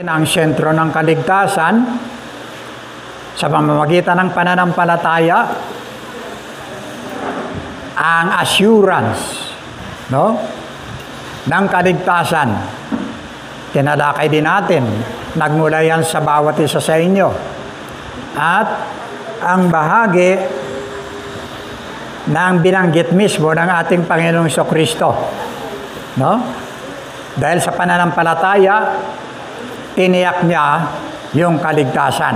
Ang sentro ng kaligtasan sa pamamagitan ng pananampalataya, ang assurance, no, ng kaligtasan. Tinalakay din natin, nagmula yan sa bawat isa sa inyo. At ang bahagi ng binanggit mismo ng ating Panginoong Jesucristo, no? Dahil sa pananampalataya, tiniyak niya yung kaligtasan,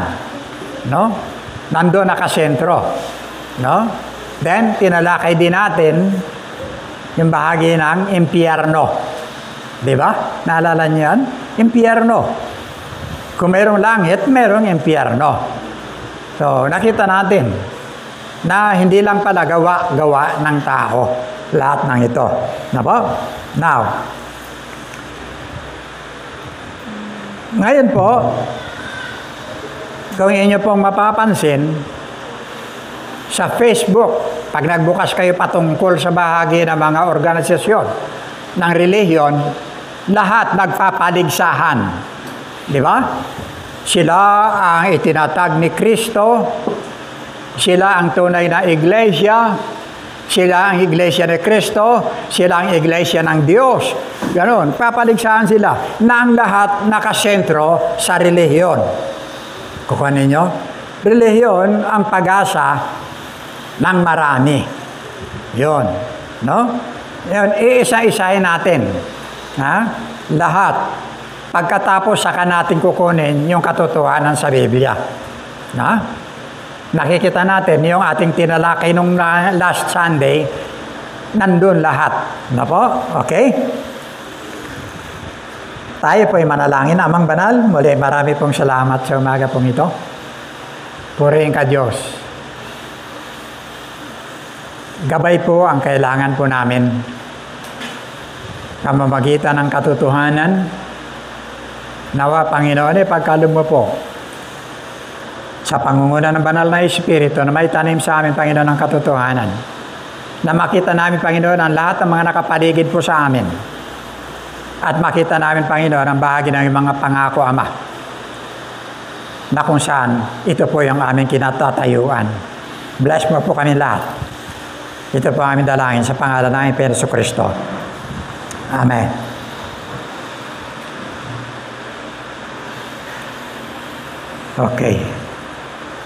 no? Nandoon nakasentro, no? Then tinalakay din natin yung bahagi ng impyerno. Di ba? Naalala niyo yan? Impyerno. Kung mayroong langit, mayroong impyerno. So, nakita natin na hindi lang pala gawa ng tao lahat ng ito. Now, ngayon po, kung inyo pong mapapansin, sa Facebook, pag nagbukas kayo patungkol sa bahagi ng mga organisasyon ng relihiyon, lahat nagpapaligsahan. Di ba? Sila ang itinatag ni Kristo, sila ang tunay na iglesia, sila ang iglesia ni Kristo, sila ang iglesia ng Diyos. Ganon, papaligsahan sila na ang lahat nakasentro sa relihiyon. Kukunin nyo? Relihiyon ang pag-asa ng marami. Yun. No? Yun, iisa-isahin natin. Ha? Lahat. Pagkatapos, saka natin kukunin yung katotohanan sa Biblia. Ha? Nakikita natin yung ating tinalakay nung last Sunday, nandun lahat. Na po? Okay? Tayo po'y manalangin. Amang banal, muli marami pong salamat sa umaga pong ito. Purihin ka Diyos. Gabay po ang kailangan po namin. Pamamagitan ng katotohanan, nawa Panginoon, pagkaloob mo po sa pangunguna ng banal na Espiritu na may tanim sa amin, Panginoon, ng katotohanan. Na makita namin, Panginoon, ang lahat ng mga nakapaligid po sa amin. At makita namin, Panginoon, ang bahagi ng mga pangako, Ama, na kung saan ito po yung aming kinatatayuan. Bless mo po kami lahat. Ito po aming dalangin sa pangalan ng Panginoong Kristo. Amen. Okay.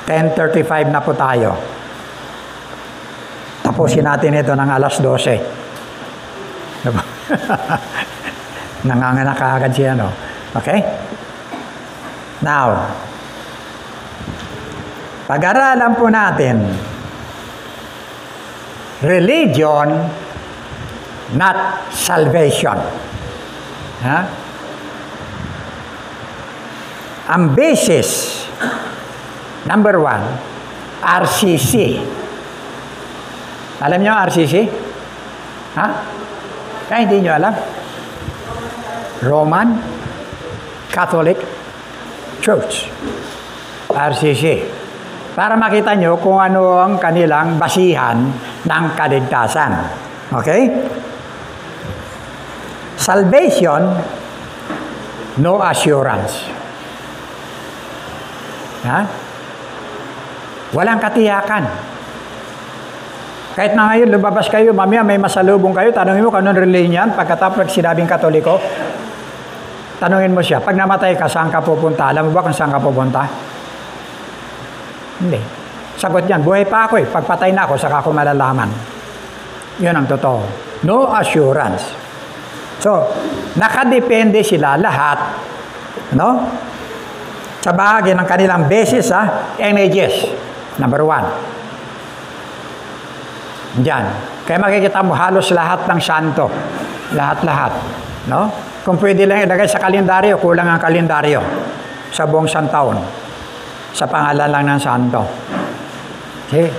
10:35 na po tayo. Tapusin natin ito ng alas 12. Nanganganak ka agad siya, no? Okay? Now, pag-aralan po natin, religion, not salvation. Ha? Ang basis, number 1, RCC. Alam niyo RCC? Ha? Kaya hindi niyo alam? Roman Catholic Church. RCC. Para makita nyo kung ano ang kanilang basihan ng kaligtasan. Okay? Salvation, no assurance. Ha? Walang katiyakan. Kahit na ngayon, lumabas kayo, mamaya may masalubong kayo, tanongin mo kung anong relihiyon yan, pagkatapos sinabing Katoliko, tanongin mo siya, pag namatay ka, saan ka pupunta? Alam mo ba kung saan ka pupunta? Hindi. Sagot niyan, buhay pa ako eh. Pagpatay na ako, saka ako malalaman. Yun ang totoo. No assurance. So, nakadepende sila lahat, no? Sa bahagi ng kanilang basis, images. Number 1. Diyan. Kaya makikita mo halos lahat ng santo. Lahat-lahat. No? Kung pwede lang ilagay sa kalendaryo, kulang ang kalendaryo sa buong santaon. Sa pangalan lang ng santo. Okay?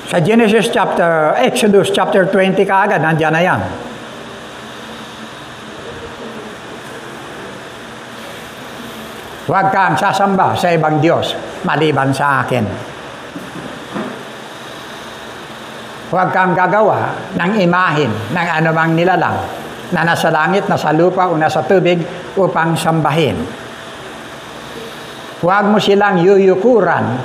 Sa Exodus chapter 20 kaagad, nandiyan na yan. Huwag kang sasamba sa ibang Diyos maliban sa akin. Huwag kang gagawa ng imahin ng anumang nilalang na nasa langit, nasa lupa, o nasa tubig, upang sambahin. Huwag mo silang yuyukuran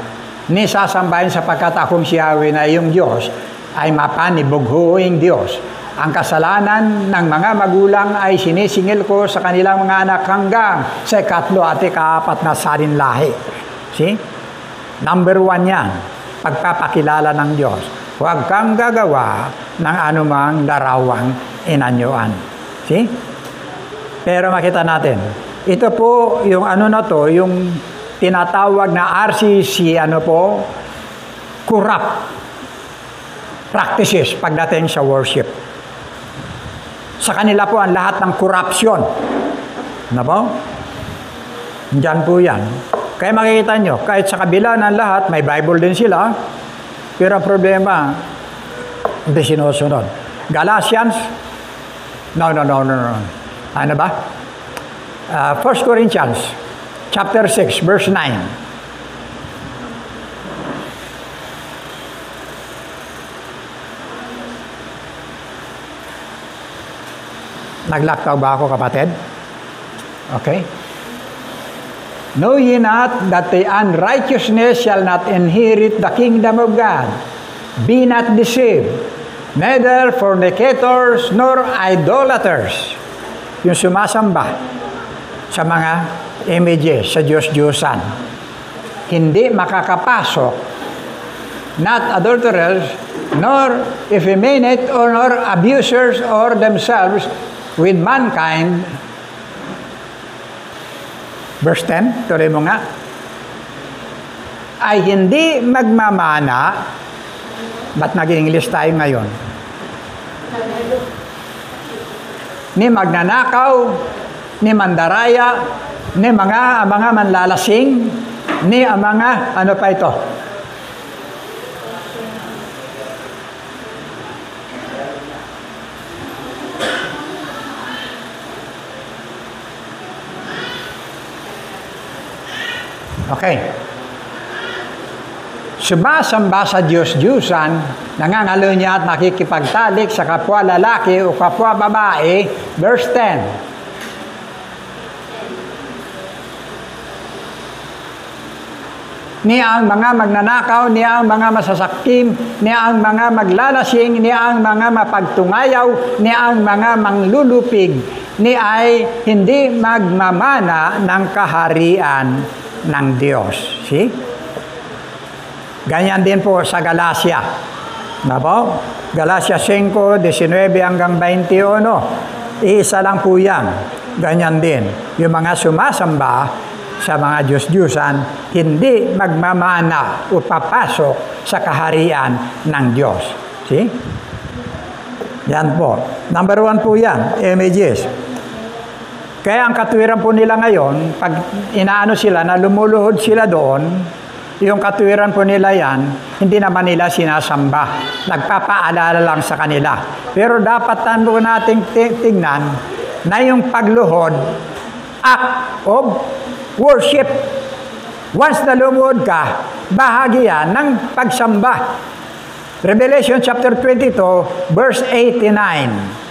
ni sasambahin sapagkat akong si Yahweh na iyong Diyos ay mapanibughuing Diyos. Ang kasalanan ng mga magulang ay sinisingil ko sa kanilang mga anak hanggang sa ikatlo at ikaapat na sarinlahi. See? Number 1 yan, pagpapakilala ng Diyos. Huwag kang gagawa ng anumang larawang inanyuan. See? Pero makita natin, ito po yung yung tinatawag na RCC, corrupt practices pagdating sa worship. Sa kanila po ang lahat ng corruption. Diyan po yan. Kaya makikita nyo, kahit sa kabila ng lahat, may Bible din sila, pero ang problema, hindi sinusunod. Galatians, no. Ano ba? 1 Corinthians, chapter 6, verse 9. Naglaktaw ba ako, kapatid? Okay. Know ye not that the unrighteousness shall not inherit the kingdom of God? Be not deceived, neither fornicators nor idolaters. Yung sumasamba sa mga images, sa Diyos-Diyosan, hindi makakapasok, not adulterers, nor effeminate, or nor abusers or themselves with mankind. Verse 10, tuloy mo nga. Ay hindi magmamana. Ba't nag-English tayo ngayon? Ni magnanakaw, ni mandaraya, ni mga manlalasing, ni mga, ano pa ito? Okay. Sumasamba sa Diyos-Diyusan, nangangalo niya at nakikipagtalik sa kapwa lalaki o kapwa babae. Verse 10. Ni ang mga magnanakaw, ni ang mga masasakim, ni ang mga maglalasing, ni ang mga mapagtungayaw, ni ang mga manglulupig, ni ay hindi magmamana ng kaharian ng Diyos. See? Ganyan din po sa Galacia. Galacia 5, 19 hanggang 21. Iisa lang po yan. Ganyan din. Yung mga sumasamba sa mga Diyos-Diyusan, hindi magmamana o papasok sa kaharian ng Diyos. See? Yan po. Number 1 po yan, images. Kaya ang katwiran po nila ngayon, pag inaano sila na lumuluhod sila doon, yung katwiran po nila yan, hindi naman nila sinasamba. Nagpapaalala lang sa kanila. Pero dapat po nating tingnan na yung pagluhod, act of worship. Once na lumuhod ka, bahagi yan ng pagsamba. Revelation chapter 22, verse 89.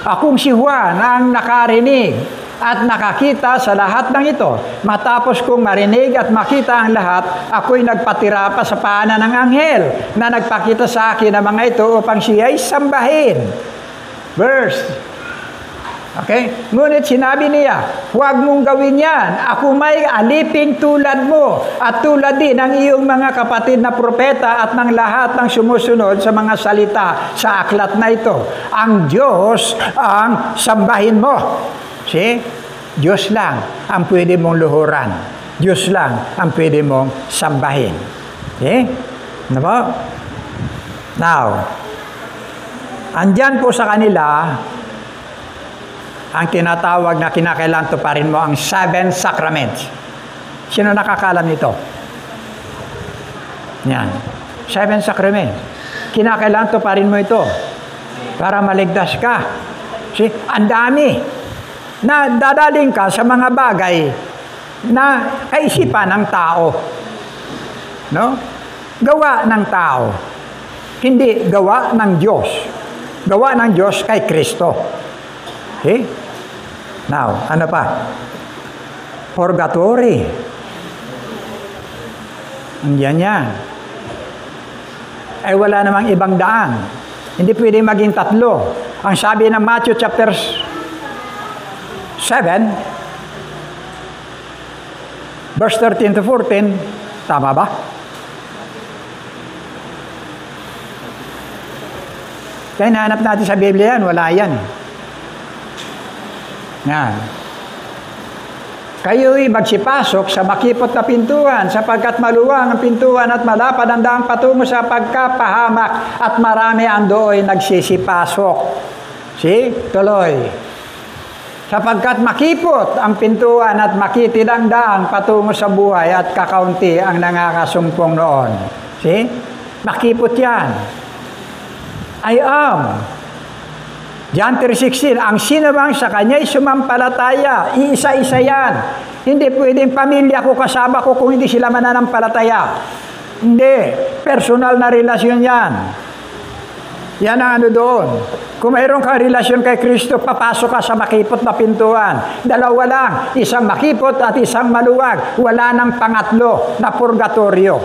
Akong si Juan ang nakarinig at nakakita sa lahat ng ito. Matapos kong marinig at makita ang lahat, ako'y nagpatira pa sa paanan ng anghel na nagpakita sa akin ng mga ito upang siya'y sambahin. Verse. Okay? Ngunit sinabi niya, huwag mong gawin yan. Ako may aliping tulad mo at tulad din ng iyong mga kapatid na propeta at ng lahat ng sumusunod sa mga salita sa aklat na ito. Ang Diyos ang sambahin mo. See? Diyos lang ang pwede mong luhuran. Diyos lang ang pwede mong sambahin. Okay? Ano po? Now, andyan po sa kanila ang tinatawag na kinakailangan tuparin mo ang 7 sacraments. Sino nakakalam nito? Yan. 7 sacraments. Kinakailangan tuparin mo ito para maligtas ka. See? Ang dami na dadaling ka sa mga bagay na kaisipan ng tao. No? Gawa ng tao. Hindi gawa ng Diyos. Gawa ng Diyos kay Kristo. Okay? Now, ano pa? Purgatory. Andiyan yan. Ay wala namang ibang daan. Hindi pwedeng maging tatlo. Ang sabi ng Matthew chapter 7, verse 13 to 14, tama ba? Kaya nahanap natin sa Biblia yan, wala yan. Yan. Kayo'y magsipasok sa makipot na pintuan, sapagkat maluwang ang pintuan at malapad ang daang patungo sa pagkapahamak, at marami ang dooy nagsisipasok. See? Tuloy. Sapagkat makipot ang pintuan at makitid ang daang patungo sa buhay, at kakaunti ang nangakasumpong noon. See? Makipot yan. I am. John 3:16, ang sinumang sa kanya'y sumampalataya, iisa-isa yan. Hindi pwedeng pamilya ko, kasama ko kung hindi sila mananampalataya. Hindi. Personal na relasyon yan. Yan ang ano doon. Kung mayroon kang relasyon kay Kristo, papasok ka sa makipot na pintuan. Dalawa lang, isang makipot at isang maluwag. Wala nang pangatlo na purgatorio.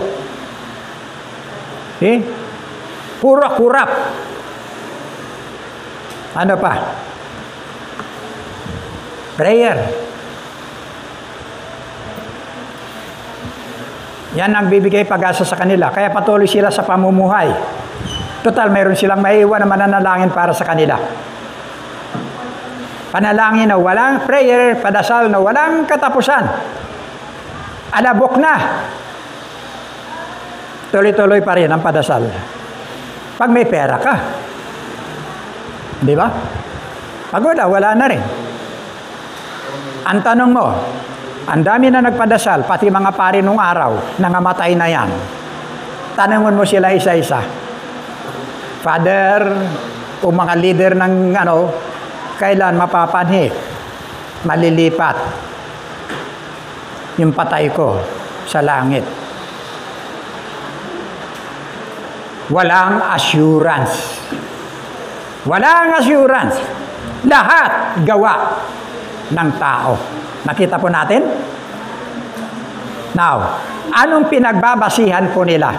Okay? Puro kurap. Ano pa? Prayer. Yan ang bibigay pag-asa sa kanila. Kaya patuloy sila sa pamumuhay. Total, mayroon silang maiiwan na mananalangin para sa kanila. Panalangin na walang prayer, padasal na walang katapusan. Alabok na. Tuloy-tuloy pa rin ang padasal. Pag may pera ka. Di ba? Pag wala na rin. Ang tanong mo, ang dami na nagpadasal, pati mga pari nung araw, nangamatay na yan. Tanungon mo sila isa-isa. Father, o mga leader ng kailan mapapanhi, malilipat yung patay ko sa langit. Walang assurance. Walang assurance. Lahat gawa ng tao. Nakita po natin? Now, anong pinagbabasihan po nila?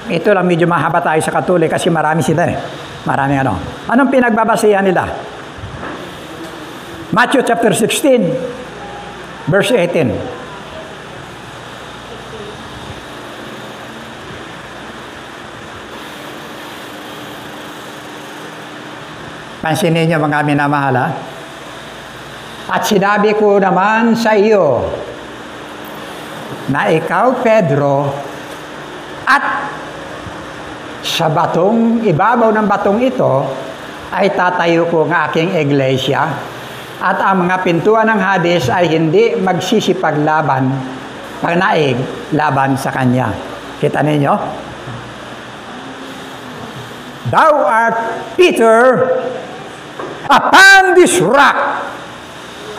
Ito lang medyo mahaba tayo sa Katolik kasi marami sila eh. Maraming ano. Anong pinagbabasihan nila? Matthew chapter 16, verse 18. Pansinin niyo mga minamahal, ha? At sinabi ko naman sa iyo na ikaw, Pedro, at sa ibabaw ng batong ito, ay tatayo ko ng aking iglesia, at ang mga pintuan ng Hades ay hindi magsisipaglaban, pagnaig, laban sa kanya. Kita ninyo? Thou art Peter, upon this rock,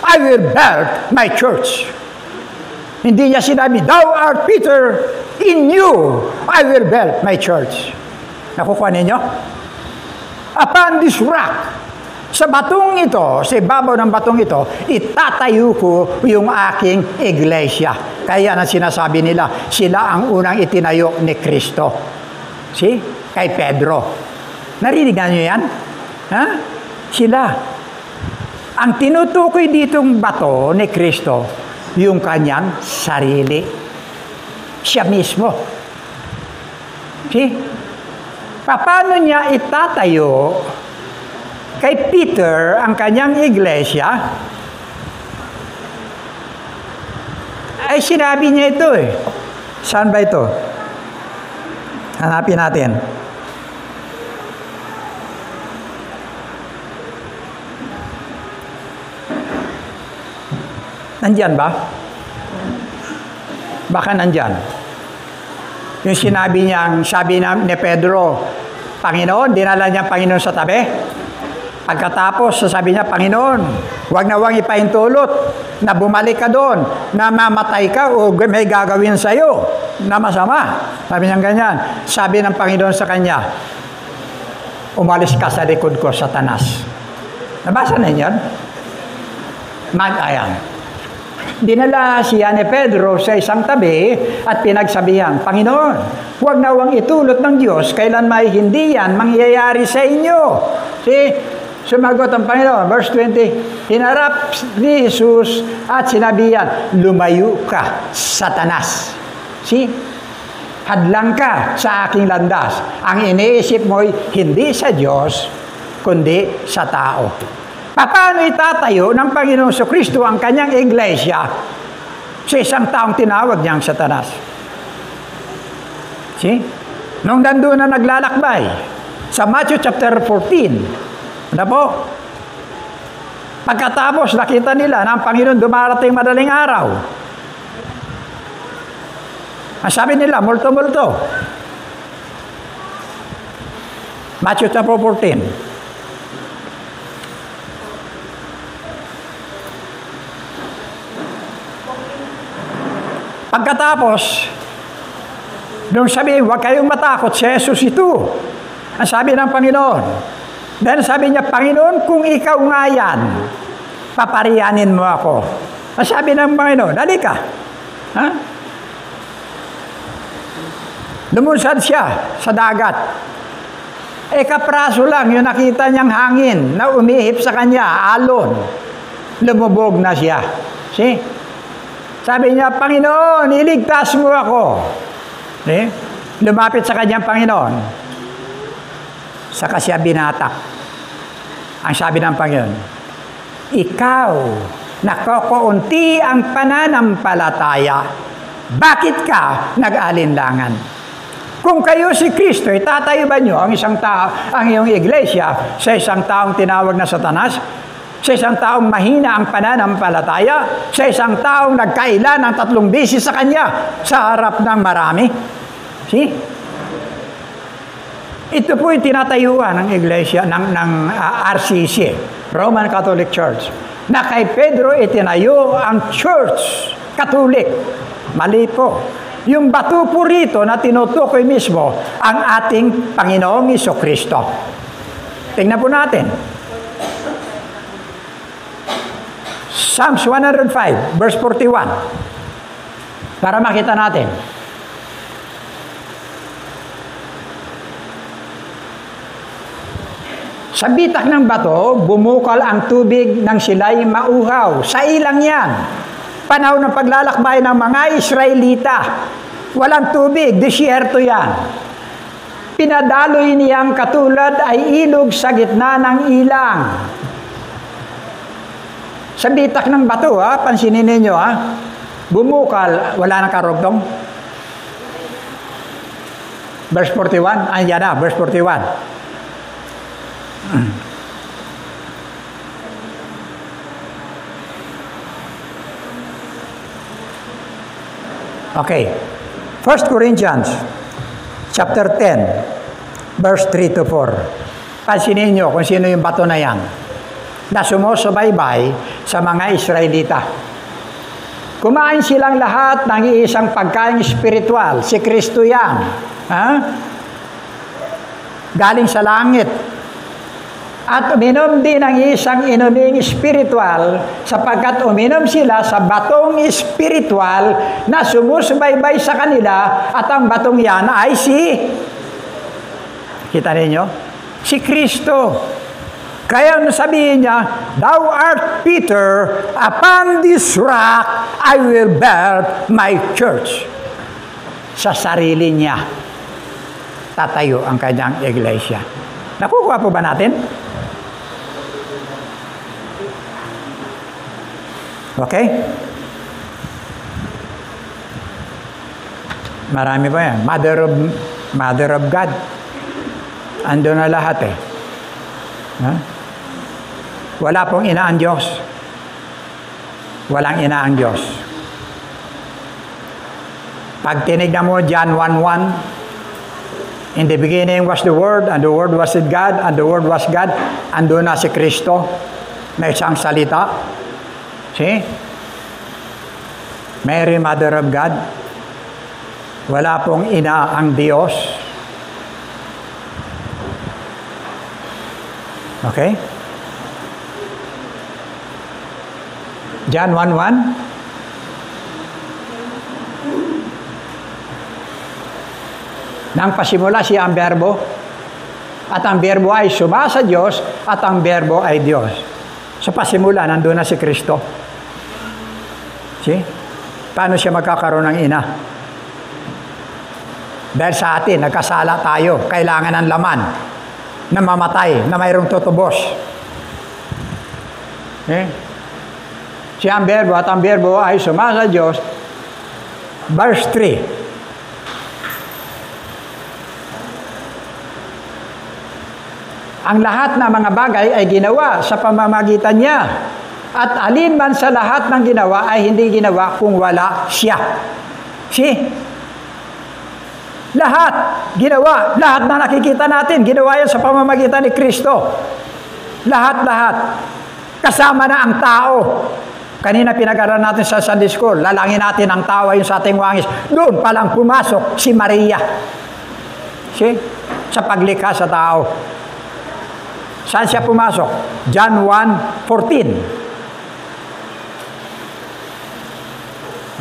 I will build my church. Hindi niya sinabi, thou art Peter, in you, I will build my church. Nakukuha ninyo? Upon this rock, sa batong ito, sa ibabaw ng batong ito, itatayo ko yung aking iglesia. Kaya na sinasabi nila, sila ang unang itinayo ni Kristo. See? Kay Pedro. Narinig niyo yan? Ha? Sila. Ang tinutukoy ditong bato ni Kristo, yung kanyang sarili. Siya mismo. See? Paano niya itatayo kay Peter ang kanyang iglesia? Ay sinabi niya ito eh. Saan ba ito? Hanapin natin. Nandyan ba? Baka nandyan. Yung sabi ni Pedro, Panginoon, dinala niya Panginoon sa tabi. Pagkatapos, sasabi niya, Panginoon, huwag na huwag ipahintulot na bumalik ka doon, na mamatay ka o may gagawin sa'yo na masama. Sabi niya ganyan. Sabi ng Panginoon sa kanya, umalis ka sa likod ko, Satanas. Nabasa na yun? Ayan. Dinala siya ni Pedro sa isang tabi at pinagsabihan, Panginoon, huwag nawang itulot ng Diyos kailan may hindi yan mangyayari sa inyo. See? Sumagot ang Panginoon. Verse 20, hinarap ni Jesus at sinabihan, lumayo ka, Satanas. See? Hadlang ka sa aking landas. Ang iniisip mo'y hindi sa Diyos, kundi sa tao. Paano itatayo ng Panginoon Kristo ang kanyang iglesia sa isang taong tinawag niyang Satanas? See? Nung nandun na naglalakbay, sa Matthew chapter 14, ano po? Pagkatapos nakita nila na ang Panginoon dumarating madaling araw. Ang sabi nila, multo-multo. Matthew chapter 14. Pagkatapos, nung sabihin, huwag kayong matakot, si Jesus ito. Ang sabi ng Panginoon. Then sabi niya, Panginoon, kung ikaw nga yan, paparianin mo ako. Ang sabi ng Panginoon, dali ka. Ha? Lumunsad siya sa dagat. Kapraso lang yung nakita niyang hangin na umihip sa kanya, alon. Lumubog na siya. See? Sabi niya, Panginoon, iligtas mo ako. Eh? Lumapit sa kanyang Panginoon. Saka siya binatak. Ang sabi ng Panginoon, ikaw, nakokounti ang pananampalataya. Bakit ka nag-alinlangan? Kung kayo si Kristo, itatayo ba niyo ang isang tao, ang iyong iglesia sa isang taong tinawag na Satanas? Sa isang taong mahina ang pananampalataya, sa isang taong nagkaila ng 3 beses sa kanya sa harap ng marami. See? Ito po yung tinatayuan ng iglesia ng RCC, Roman Catholic Church, na kay Pedro itinayo ang Church Catholic. Mali po. Yung bato po rito na tinutukoy mismo ang ating Panginoong Jesucristo. Tingnan po natin. Psalms 105, verse 41. Para makita natin. Sa bitak ng bato, bumukal ang tubig ng sila'y mauhaw. Sa ilang yan. Panahon ng paglalakbay ng mga Israelita. Walang tubig, disyerto yan. Pinadaloy niyang katulad ay ilog sa gitna ng ilang. Sa bitak ng bato, pansinin ninyo, bumukal, wala nang karugtong. Verse 41, ayan na, verse 41. Okay. 1 Corinthians, chapter 10, verse 3 to 4. Pansinin nyo kung sino yung bato na yan na sumusubaybay sa mga Israelita. Kumain silang lahat ng isang pagkain spiritual. Si Kristo yan. Galing sa langit. At uminom din ng isang inuming spiritual sapagkat uminom sila sa batong spiritual na sumusubaybay sa kanila at ang batong yan ay kita ninyo? Si Kristo. Kaya sabihin niya, thou art Peter, upon this rock I will build my church. Sa sarili niya, tatayo ang kanyang iglesia. Nakukuha po ba natin? Okay? Marami pa yan. Mother of God. Ando na lahat eh. Wala pong ina ang Diyos. Walang ina ang Diyos. Pag tinignan mo, John 1:1, in the beginning was the Word, and the Word was with God, and the Word was God. Ando na si Kristo. May isang salita. See? Mary, Mother of God. Wala pong ina ang Diyos. Okay? John 1:1. Nang pasimula siya ang berbo, at ang berbo ay sumasa Diyos, at ang berbo ay Diyos. Sa pasimula, nandun na si Kristo. See? Paano siya magkakaroon ng ina? Dahil sa atin, nagkasala tayo, kailangan ng laman na mamatay, na mayroong tutubos. Siya ang berbo, at ang berbo ay sumasa Diyos. Verse 3. Ang lahat ng mga bagay ay ginawa sa pamamagitan niya. At alin man sa lahat ng ginawa ay hindi ginawa kung wala siya. See? Lahat ginawa. Lahat na nakikita natin, ginawa yan sa pamamagitan ni Kristo. Lahat-lahat. Kasama na ang tao. Kanina pinag-aralan natin sa Sunday School, lalangin natin ang tao ayon sa ating wangis. Doon palang pumasok si Maria. See? Sa paglikha sa tao. Saan siya pumasok? John 1:14.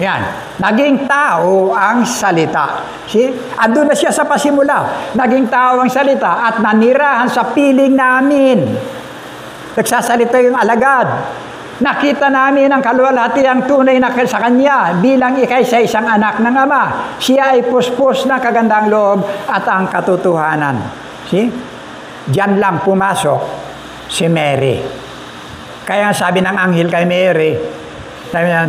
Yan. Naging tao ang salita. See? Andun na siya sa pasimula. Naging tao ang salita at nanirahan sa piling namin. Nagsasalita yung alagad. Nakita namin ang kaluwalhatiang tunay na sa Kanya bilang ikay sa isang anak ng Ama. Siya ay puspos ng kagandang loob at ang katotohanan. See? Diyan lang pumasok si Mary. Kaya sabi ng anghel kay Mary, sabi niyan,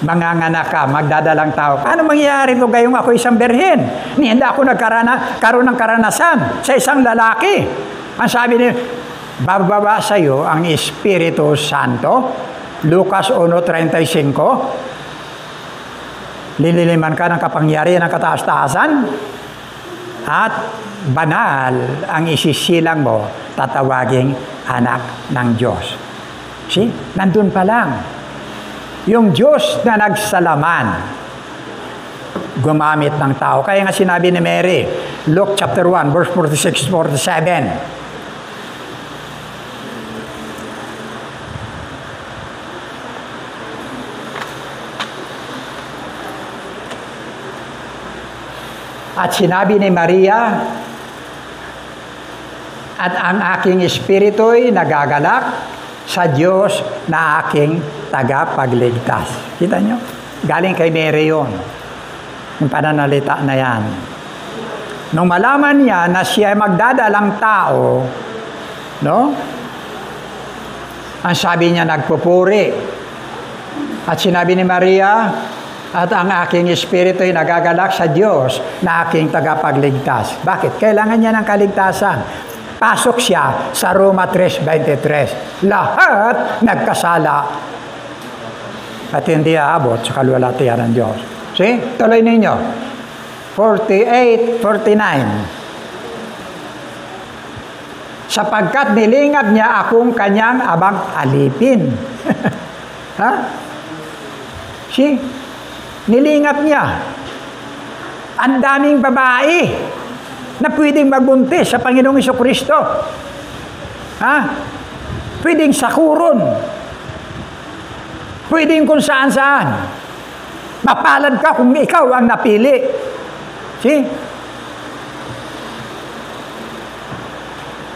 manganganak ka, magdadalang tao. Paano mangyayari ito gayong ako isang berhen? Hindi ako karoon ng karanasan sa isang lalaki. Ang sabi niya, bababa sa iyo ang Espiritu Santo. Lucas 1:35. Lililiman ka ng kapangyarihan ng kataas-taasan. At banal ang isisilang mo, tatawaging anak ng Diyos. See? Nandun pa lang. Yung Diyos na nagsalaman, gumamit ng tao. Kaya nga sinabi ni Mary, Luke chapter 1, verse 46-47. At sinabi ni Maria, at ang aking espiritu'y nagagalak sa Diyos na aking tagapagligtas. Kita nyo? Galing kay Mary yun. Yung pananalita na yan. Nung malaman niya na siya ay magdadalang tao, no? Ang sabi niya, nagpupuri. At sinabi ni Maria, at ang aking espiritu'y nagagalak sa Diyos na aking tagapagligtas. Bakit? Kailangan niya ng kaligtasan. Pasok siya sa Roma 3:23. Lahat nagkasala at hindi aabot sa kaluwalhatian ng Diyos. See? Tuloy ninyo. 48:49. Sapagkat nilingap niya akong kanyang abang alipin. Ha? See? Nilingap niya. Ang daming babae na pwedeng magbuntis sa Panginoong Jesucristo. Ha? Pwedeng sakuron. Pwedeng kung saan-saan. Mapalad ka kung ikaw ang napili. See?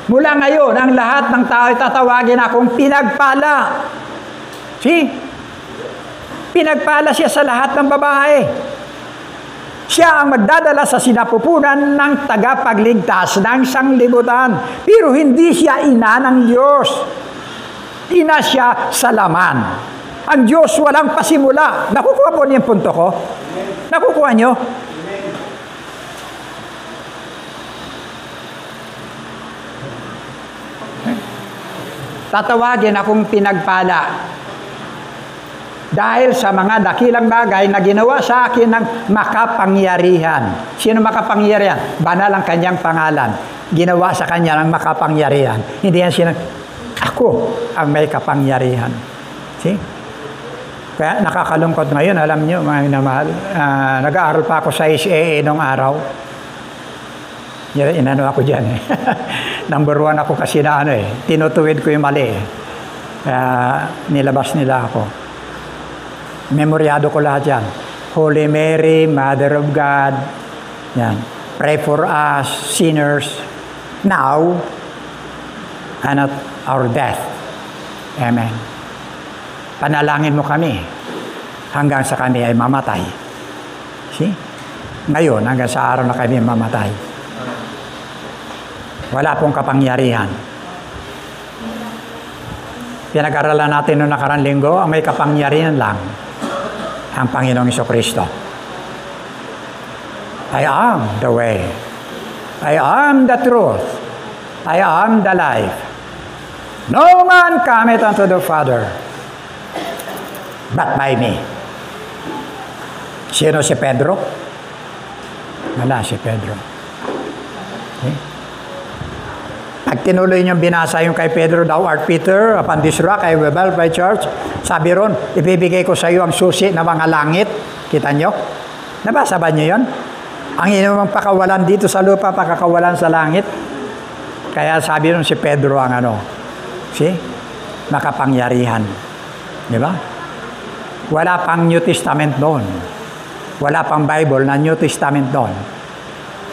Mula ngayon, ang lahat ng tao ay tatawagin akong pinagpala. See? Pinagpala siya sa lahat ng babae. Siya ang magdadala sa sinapupunan ng tagapagligtas ng sanglibutan. Pero hindi siya ina ng Diyos. Ina siya sa laman. Ang Diyos walang pasimula. Nakukuha po niyo yung punto ko? Nakukuha niyo? Tatawagin akong pinagpala. Dahil sa mga dakilang bagay na ginawa sa akin ng makapangyarihan. Sino makapangyarihan? Banal ang kanyang pangalan. Ginawa sa kanya ng makapangyarihan. Hindi yan ako ang may kapangyarihan. See? Kaya nakakalungkot ngayon, alam niyo, mga minamahal, nag-aaral pa ako sa SAA nung araw. Inano ako dyan. Number 1 ako kasi na tinutuwid ko yung mali. Kaya nilabas nila ako. Memoryado ko lahat yan. Holy Mary, Mother of God. Yan. Pray for us, sinners, now and at our death. Amen. Panalangin mo kami hanggang sa kami ay mamatay. See? Ngayon, hanggang sa araw na kami mamatay. Wala pong kapangyarihan. Pinag-aralan natin noong nakarang linggo, ang may kapangyarihan lang, ang Panginoong Jesucristo. I am the way. I am the truth. I am the life. No man cometh unto the Father but by me. Sino si Pedro? Wala si Pedro. Okay? Pag tinuloy niyong binasa yung kay Pedro, thou art Peter, upon this rock I will build my church. Sabi ron, ibibigay ko sa iyo ang susi ng mga langit. Kita nyo? Nabasa ba nyo yun? Ang inyong pakawalan dito sa lupa, pakakawalan sa langit. Kaya sabi ron si Pedro ang see? Makapangyarihan. Di ba? Wala pang New Testament doon. Wala pang Bible na New Testament doon.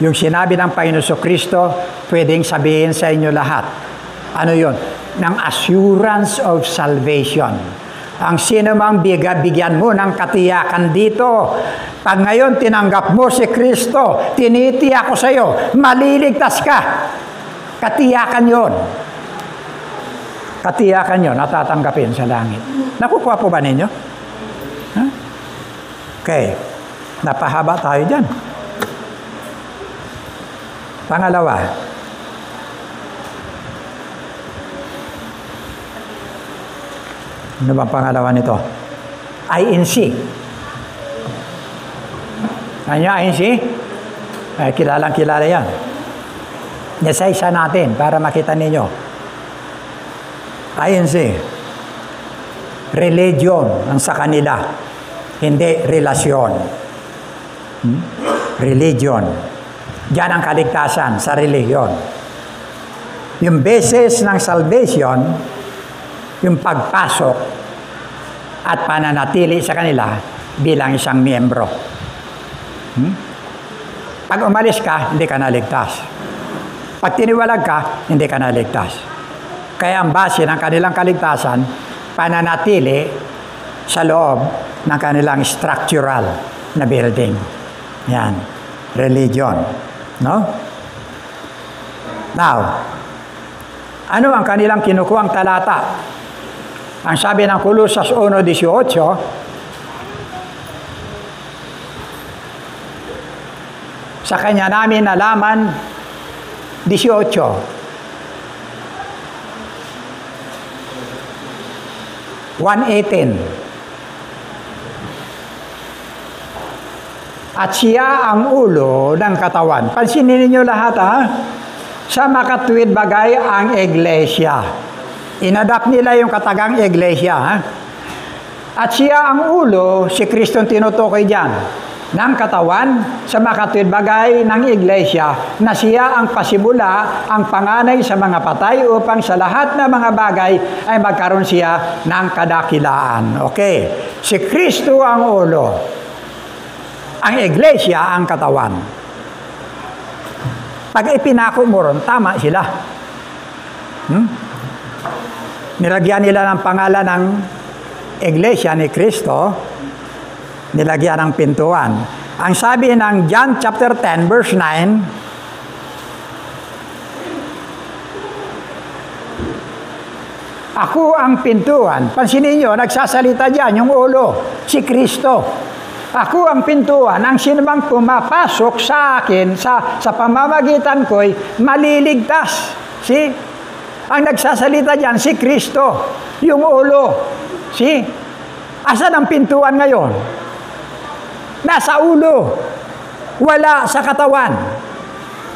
Yung sinabi ng Panginoon Kristo, pwedeng sabihin sa inyo lahat. Ano yun? Ng assurance of salvation. Ang sino mang bigyan mo ng katiyakan dito. Pag ngayon tinanggap mo si Kristo, tinitiyak ko sa iyo, maliligtas ka. Katiyakan yon. Katiyakan yon, natatanggapin sa langit. Nakukuha po ba ninyo? Huh? Okay. Napahaba tayo dyan. Pangalawa, ano bang pangalawa nito? INC. Ano yung INC? Kilalang-kilala yan. Isa-isa natin para makita ninyo. INC. Religion ang sa kanila. Hindi relasyon. Religion. Diyan ang kaligtasan sa religion. Yung basis ng salvation, yung pagpasok at pananatili sa kanila bilang isang miyembro. Pag umalis ka, hindi ka naligtas. Pag tiniwalag ka, hindi ka naligtas. Kaya ang base ng kanilang kaligtasan, pananatili sa loob ng kanilang structural na building. Yan. Religion. No? Now, ano ang kanilang kinukuhang talata? Ang sabi ng Colosas 1:18, sa kanya namin nalaman 1:18. At siya ang ulo ng katawan. Pansinin niyo lahat, ha? Sa makatuwid bagay ang iglesia. Inadapt nila yung katagang iglesia, ha? At siya ang ulo, si Kristo tinutukoy diyan, ng katawan sa makatuwid bagay ng iglesia, na siya ang pasimula, ang panganay sa mga patay, upang sa lahat ng mga bagay ay magkaroon siya ng kadakilaan. Okay. Si Kristo ang ulo. Ang iglesia ang katawan. Pag ipinako mo ron, tama sila. Nilagyan nila ng pangalan ng iglesia ni Kristo, nilagyan ng pintuan. Ang sabi ng John chapter 10 verse 9, ako ang pintuan. Pansinin nyo, nagsasalita dyan yung ulo, si Kristo. Ako ang pintuan, ang sinumang pumapasok sa akin, sa pamamagitan ko'y maliligtas. See? Ang nagsasalita dyan, si Kristo, yung ulo. See? Asan ang pintuan ngayon? Nasa ulo. Wala sa katawan.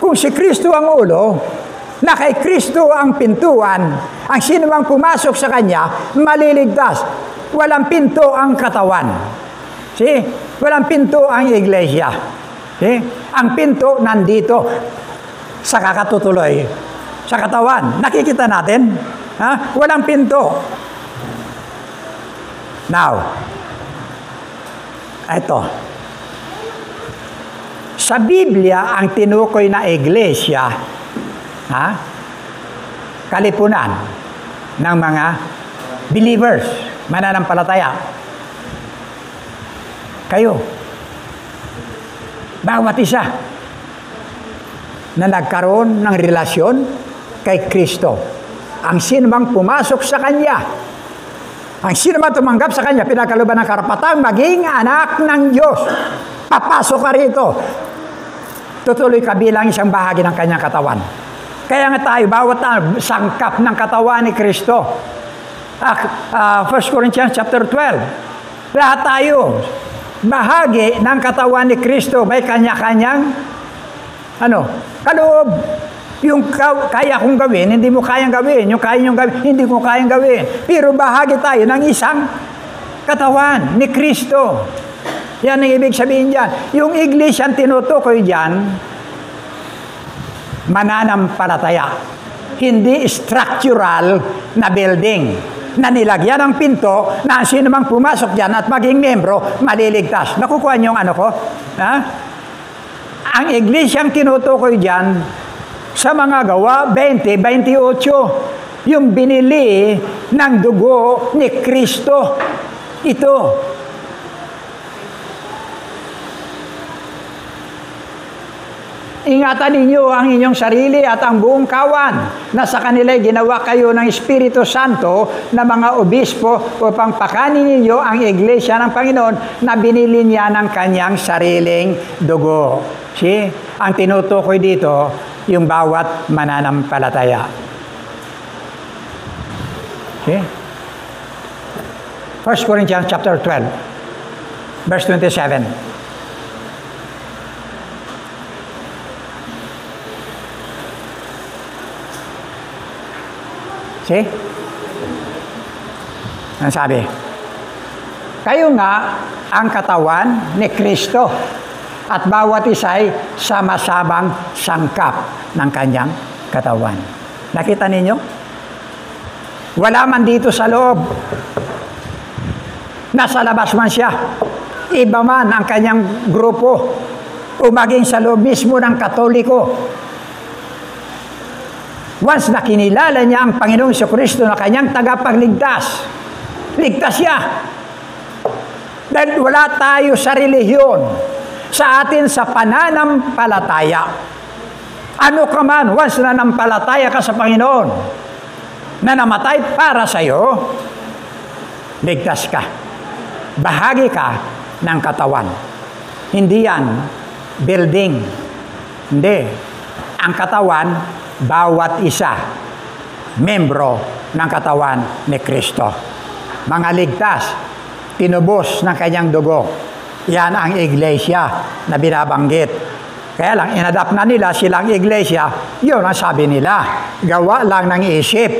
Kung si Kristo ang ulo, na kay Kristo ang pintuan, ang sinumang pumasok sa Kanya, maliligtas. Walang pinto ang katawan. See? Walang pinto ang iglesia. See? Ang pinto nandito sa kakatutuloy, sa katawan. Nakikita natin? Ha? Walang pinto. Now, ito. Sa Biblia, ang tinukoy na iglesia, kalipunan ng mga believers, mananampalataya. Kayo, bawat isa na nagkaroon ng relasyon kay Kristo. Ang sinumang pumasok sa Kanya, ang sinumang tumanggap sa Kanya, pinagkalooban ng karapatang maging anak ng Diyos. Papasok ka rito. Tutuloy ka bilang isang bahagi ng Kanyang katawan. Kaya nga tayo, bawat sangkap ng katawan ni Kristo. 1 Corinthians chapter 12. Lahat tayo, bahagi ng katawan ni Kristo, may kanya-kanyang kaloob. Yung kaya kong gawin, hindi mo kayang gawin. Yung kaya nyong gawin, hindi ko kayang gawin. Pero bahagi tayo ng isang katawan ni Kristo. Yan ang ibig sabihin dyan. Yung iglesia ang tinutukoy dyan, mananampalataya. Hindi structural na building na nilagyan ng pinto na sino mang pumasok dyan at maging membro, maliligtas. Nakukuha niyo yung ko? Ang iglesia ang tinutukoy dyan sa mga Gawa 20:28, yung binili ng dugo ni Kristo. Ito. Ingatan ninyo ang inyong sarili at ang buong kawan na sa kanila'y ginawa kayo ng Espiritu Santo na mga obispo upang pakanin ninyo ang iglesia ng Panginoon na binili niya ng kanyang sariling dugo. See? Ang tinutukoy dito, yung bawat mananampalataya. See? 1 Corinthians chapter 12, verse 27. See? Ang sabi, kayo nga ang katawan ni Kristo at bawat isa'y sama-samang sangkap ng kanyang katawan. Nakita ninyo? Wala man dito sa loob. Nasa labas man siya. Iba man ang kanyang grupo o maging sa loob mismo ng Katoliko. Once na kinilala niya ang Panginoong Jesucristo na kanyang tagapagligtas, ligtas siya. Dahil wala tayo sa relihiyon, sa atin sa pananampalataya. Ano ka man, once na nampalataya ka sa Panginoon, na namatay para sa iyo, ligtas ka. Bahagi ka ng katawan. Hindi yan building. Hindi. Ang katawan, bawat isa, membro ng katawan ni Kristo. Mga ligtas, tinubos ng kanyang dugo. Yan ang iglesia na binabanggit. Kaya lang, inadapt na nila silang iglesia, yun ang sabi nila. Gawa lang ng isip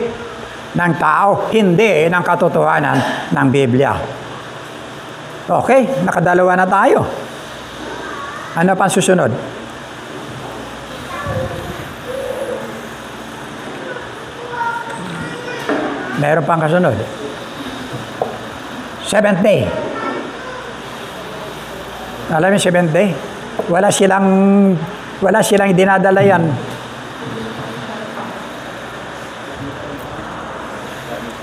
ng tao, hindi ng katotohanan ng Biblia. Okay, nakadalawa na tayo. Ano pang susunod? Meron pang kasunod. Seventh day. Alam mo, seventh day? Wala silang dinadala yan.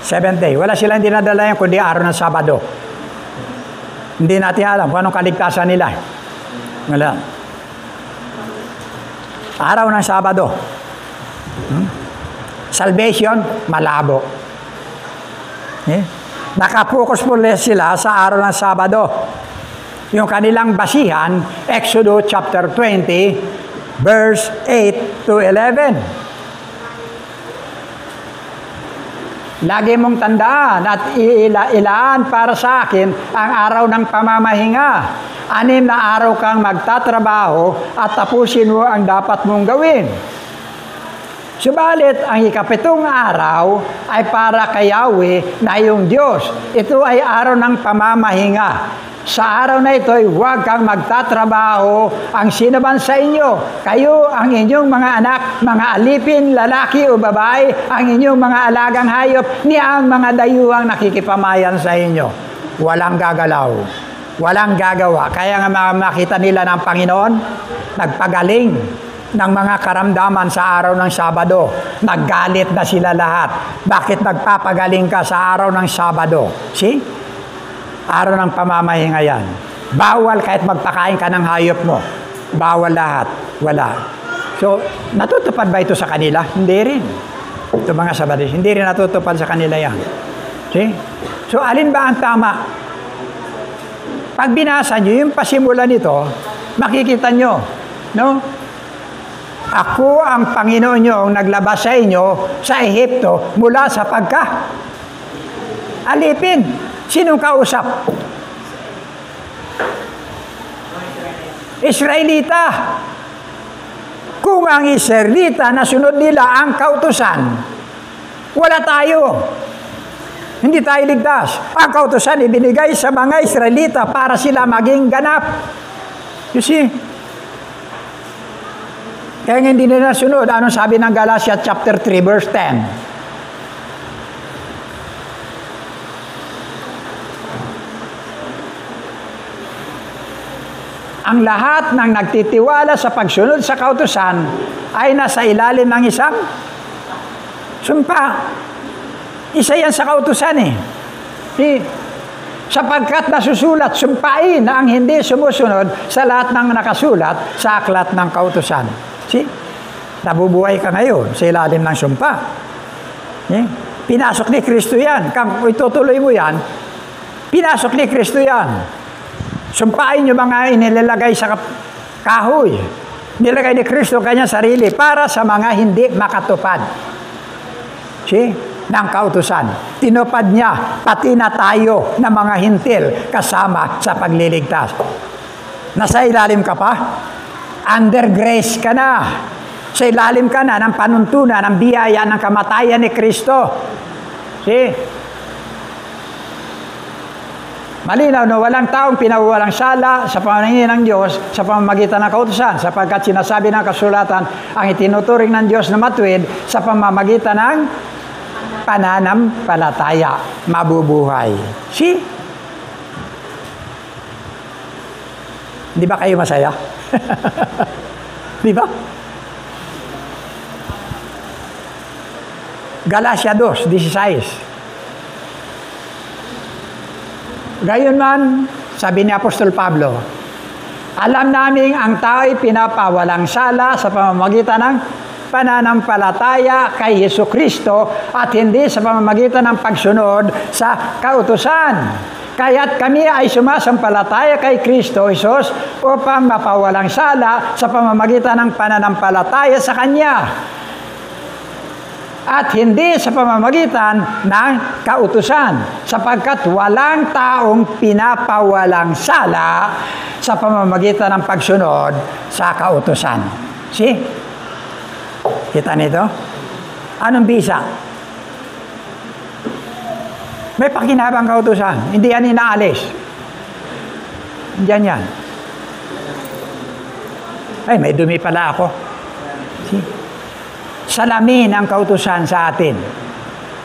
Seventh day. Wala silang dinadala yan kundi araw ng Sabado. Hindi natin alam kung anong kaligtasan nila. Wala. Araw ng Sabado. Salvation, malabo. Nakapokus po sila sa araw ng Sabado. Yung kanilang basihan, Exodus chapter 20, verse 8 to 11. Lagi mong tandaan at ilaan para sa akin ang araw ng pamamahinga. 6 na araw kang magtatrabaho at tapusin mo ang dapat mong gawin. Subalit, ang ikapitong araw ay para kay Yahweh na iyong Diyos. Ito ay araw ng pamamahinga. Sa araw na ito ay huwag kang magtatrabaho ang sinaman sa inyo. Kayo, ang inyong mga anak, mga alipin, lalaki o babae, ang inyong mga alagang hayop, ni ang mga dayuhang nakikipamayan sa inyo. walang gagalaw, walang gagawa. Kaya nga makita nila ng Panginoon, nagpagaling ng mga karamdaman sa araw ng Sabado. Naggalit na sila lahat. Bakit nagpapagaling ka sa araw ng Sabado? See? Araw ng pamamahinga yan. Bawal kahit magpakain ka ng hayop mo. Bawal lahat. Wala. So, natutupad ba ito sa kanila? Hindi rin. Ito mga Sabadis, hindi rin natutupad sa kanila yan. See? So, alin ba ang tama? Pag binasa nyo, yung pasimula nito, makikita nyo, no? Ako ang Panginoon nyo ang naglabas sa inyo sa Ehipto mula sa alipin. Sinong kausap? Israelita. Kung ang Israelita nasunod nila ang kautusan, wala tayo. Hindi tayo ligtas. Ang kautusan ibinigay sa mga Israelita para sila maging ganap. You see? Kaya hindi nila sunod. Anong sabi ng Galatia chapter 3 verse 10? Ang lahat ng nagtitiwala sa pagsunod sa kautusan ay nasa ilalim ng isang sumpa. Isa yan sa kautusan eh. Sapagkat nasusulat, sumpain na ang hindi sumusunod sa lahat ng nakasulat sa aklat ng kautusan. See? Nabubuhay ka ngayon sa ilalim ng sumpa. Pinasok ni Kristo yan. Kung itutuloy mo yan, pinasok ni Kristo yan. Sumpain nyo mga inilalagay sa kahoy. Nilagay ni Kristo kanyang sarili para sa mga hindi makatupad. See? Ng kautusan. Tinupad niya, pati na tayo na mga hintil kasama sa pagliligtas. Nasa ilalim ka pa? Under grace ka na. Sa ilalim ka na ng panuntunan, ng biyaya, ng kamatayan ni Kristo. See? Malinaw na walang taong pinawawalang sala sa pamamagitan ng Diyos sa pamamagitan ng kautusan, sapagkat sinasabi ng kasulatan ang itinuturing ng Diyos na matuwid sa pamamagitan ng pananampalataya, mabubuhay. See? Di ba kayo masaya? Di ba? Galatia 2:16. Gayon man, sabi ni Apostol Pablo, alam namin ang tao'y pinapawalang sala sa pamamagitan ng pananampalataya kay Jesucristo at hindi sa pamamagitan ng pagsunod sa kautusan. Kaya't kami ay sumasampalataya kay Kristo Jesus upang mapawalang sala sa pamamagitan ng pananampalataya sa Kanya. At hindi sa pamamagitan ng kautusan, sapagkat walang taong pinapawalang sala sa pamamagitan ng pagsunod sa kautusan. See? Kita nito? Anong bisa? May pakinabang kautusan. Hindi yan inaalis. Diyan yan. Ay, may dumi pala ako. See? Salamin ang kautusan sa atin.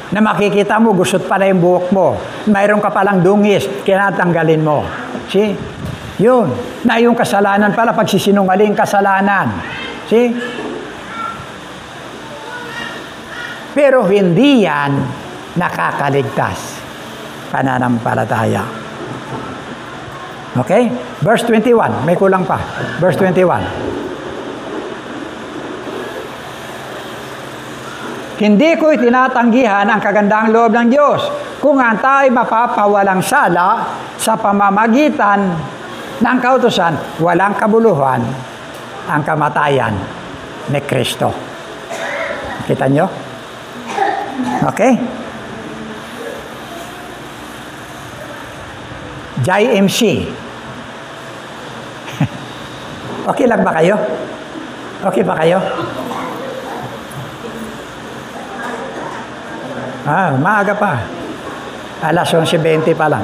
Na makikita mo, gusot pala yung buhok mo. Mayroon ka palang dungis, kinatanggalin mo. See? Yun. Na yung kasalanan pala, pagsisinungaling kasalanan. See? Pero hindi yan nakakaligtas. Pananampalataya. Okay? Verse 21. May kulang pa. Verse 21. Hindi ko itinatanggihan ang kagandang loob ng Diyos kung ang tayo'y mapapawalang sala sa pamamagitan ng kautusan, walang kabuluhan ang kamatayan ni Kristo. Kita nyo? Okay? JMC. Okay lang ba kayo? Okay ba kayo? Maaga pa. Alas 11:20 pa lang.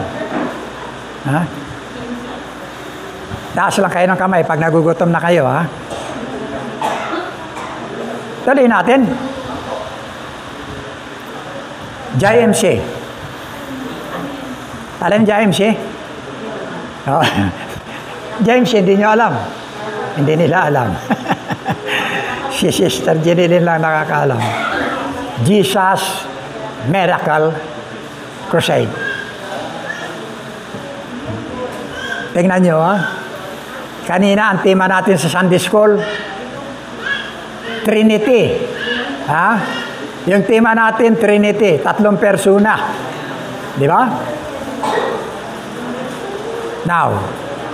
Ha? Taas lang kayo ng kamay pag nagugutom na kayo, ha? Tuloy natin. JMC. Alam James eh? Oh. James, hindi nyo alam. Hindi nila alam. Si Sister Jeneline lang nakakaalam. Jesus Miracle Crusade. Tingnan nyo, ha? Kanina, ang tema natin sa Sunday School, Trinity. Ha? Yung tema natin, Trinity. 3 persona. Di ba? Now,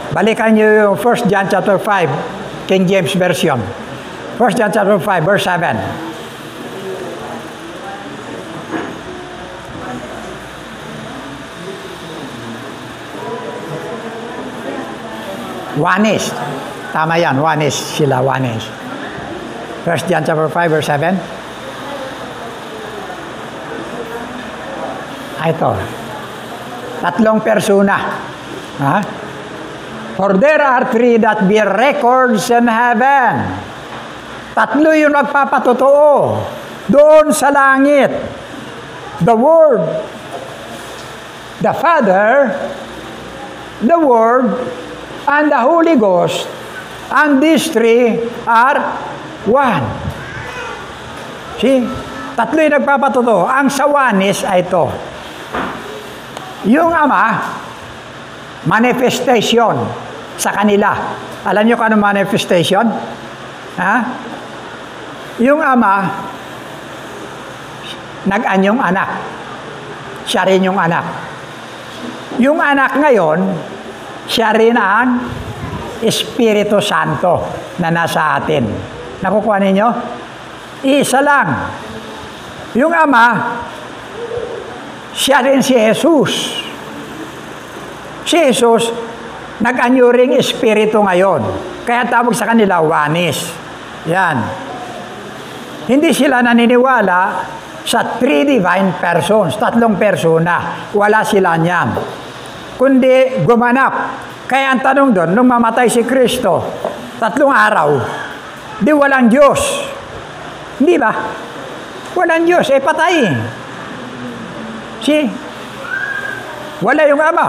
balikan nyo yung 1 John chapter 5, King James Version. 1 John chapter 5, verse 7. Oneness. Tama yan, oneness sila, oneness. 1 John chapter 5, verse 7. Ito. 3 persona. Ha? For there are 3 that bear records in heaven. 3 yung nagpapatotoo doon sa langit. The Word, the Father, the Word, and the Holy Ghost. And these 3 are one. See? 3 yung nagpapatotoo. Ang sa oneness ay ito. Yung Ama, manifestation sa kanila. Alam niyo kung ano manifestation? Ha? Yung Ama, nag-anyong anak. Siya rin yung anak. Yung anak ngayon, siya rin ang Espiritu Santo na nasa atin. Nakukuha ninyo? Isa lang. Yung Ama, siya rin si Jesus. Si Jesus, nag-anyo ring Espiritu ngayon. Kaya tawag sa kanila, oneness. Yan. Hindi sila naniniwala sa 3 divine persons, 3 persona. Wala sila niyan. Kundi gumanap. Kaya ang tanong doon, nung mamatay si Kristo, 3 araw, di walang Diyos. Hindi ba? Walang Diyos, patay. See? Wala yung Ama.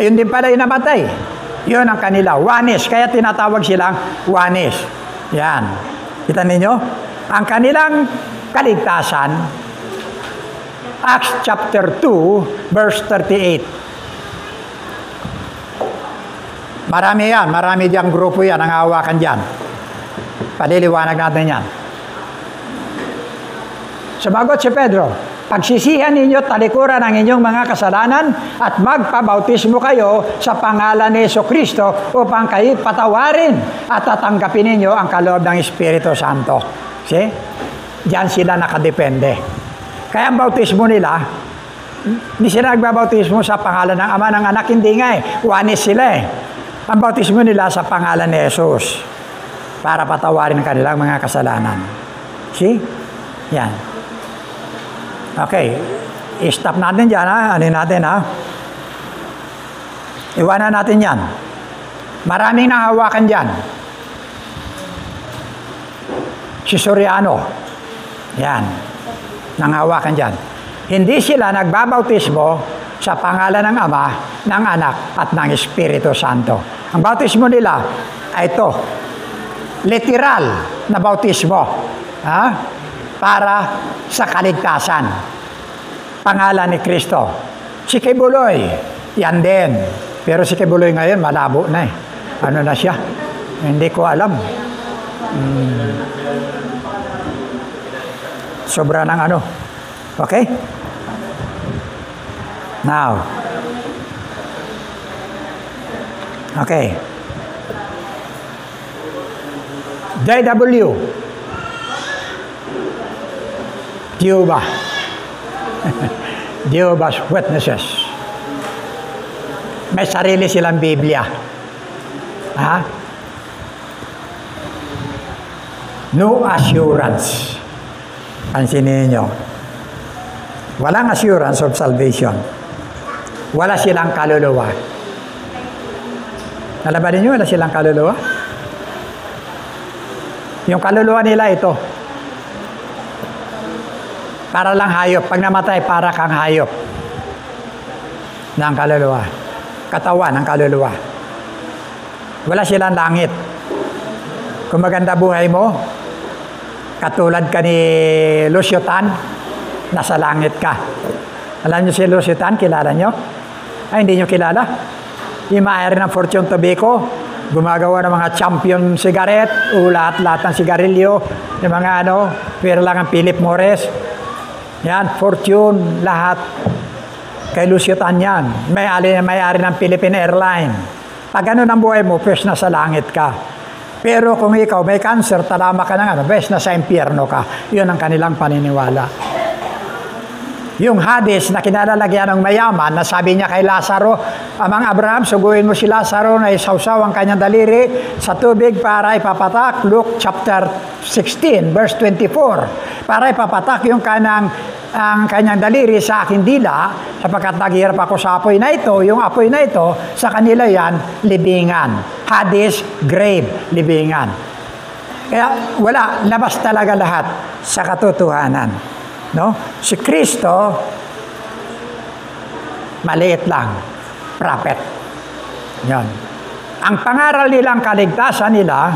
Ayun din pala yung namatay. Yun ang kanila, oneness. Kaya tinatawag silang oneness. Yan. Kita ninyo? Ang kanilang kaligtasan, Acts chapter 2, verse 38. Marami yan. Marami diyang grupo yan. Ang hawakan dyan. Paliliwanag natin yan. Sumagot si Pedro, pagsisihan ninyo talikuran ang inyong mga kasalanan at magpabautismo kayo sa pangalan ni Jesucristo upang kayo patawarin at tatanggapin ninyo ang kaloob ng Espiritu Santo. See? Diyan sila nakadepende. Kaya ang bautismo nila, hindi sila nagbabautismo sa pangalan ng Ama, ng Anak, hindi nga oneness sila Ang bautismo nila sa pangalan ni Jesus para patawarin ang kanilang mga kasalanan. See? Yan. Okay. I-stop natin dyan, ha? Ano natin, ha? Iwanan natin yan. Maraming nahawakan dyan. Si Soriano. Yan. Nanghawakan dyan. Hindi sila nagbabautismo sa pangalan ng Ama, ng Anak, at ng Espiritu Santo. Ang bautismo nila ay ito. Literal na bautismo. Ha? Para sa kaligtasan. Pangalan ni Kristo. Si Kibuloy, yan din. Pero si Kibuloy ngayon, malabo na Ano na siya? Hindi ko alam. Sobra ng ano. Okay? Now. Okay. JW. Jehovah. Jehovah's Witnesses. May sarili silang Biblia. Ha? No assurance. Pansinin nyo. Walang assurance of salvation. Wala silang kaluluwa. Nalabanin nyo, wala silang kaluluwa? Yung kaluluwa nila ito. Para lang hayop. Pag namatay, para kang hayop. ng kaluluwa. Katawan ng kaluluwa. Wala silang langit. Kung maganda buhay mo, katulad ka ni Lucio Tan, nasa langit ka. Alam niyo si Lucio Tan, kilala niyo? Ay, hindi niyo kilala? Yung may-ari ng Fortune Tobacco, gumagawa ng mga champion cigarette, lahat ng sigarilyo, yung mga pero lang ang Philip Morris. Yan, Fortune, lahat. Kay Lucio Tan yan. May-ari ng Philippine Airlines. Pag ganun ang buhay mo, first na sa langit ka. Pero kung ikaw may cancer, talama ka ng first na sa impyerno ka. Yun ang kanilang paniniwala. Yung Hades na kinalalagyan ng mayaman, na sabi niya kay Lazaro, Amang Abraham, suguin mo si Lazaro na isawsaw ang kanyang daliri sa tubig para ipapatak. Luke chapter 16, verse 24. Para ipapatak ang kanyang daliri sa aking dila, sapagkat naghihirap ako sa apoy na ito. Yung apoy na ito, sa kanila yan, libingan. Hades, grave, libingan. Kaya wala, labas talaga lahat sa katotohanan. No? Si Kristo, maliit lang, prophet. Yan. Ang pangaral nilang kaligtasan nila,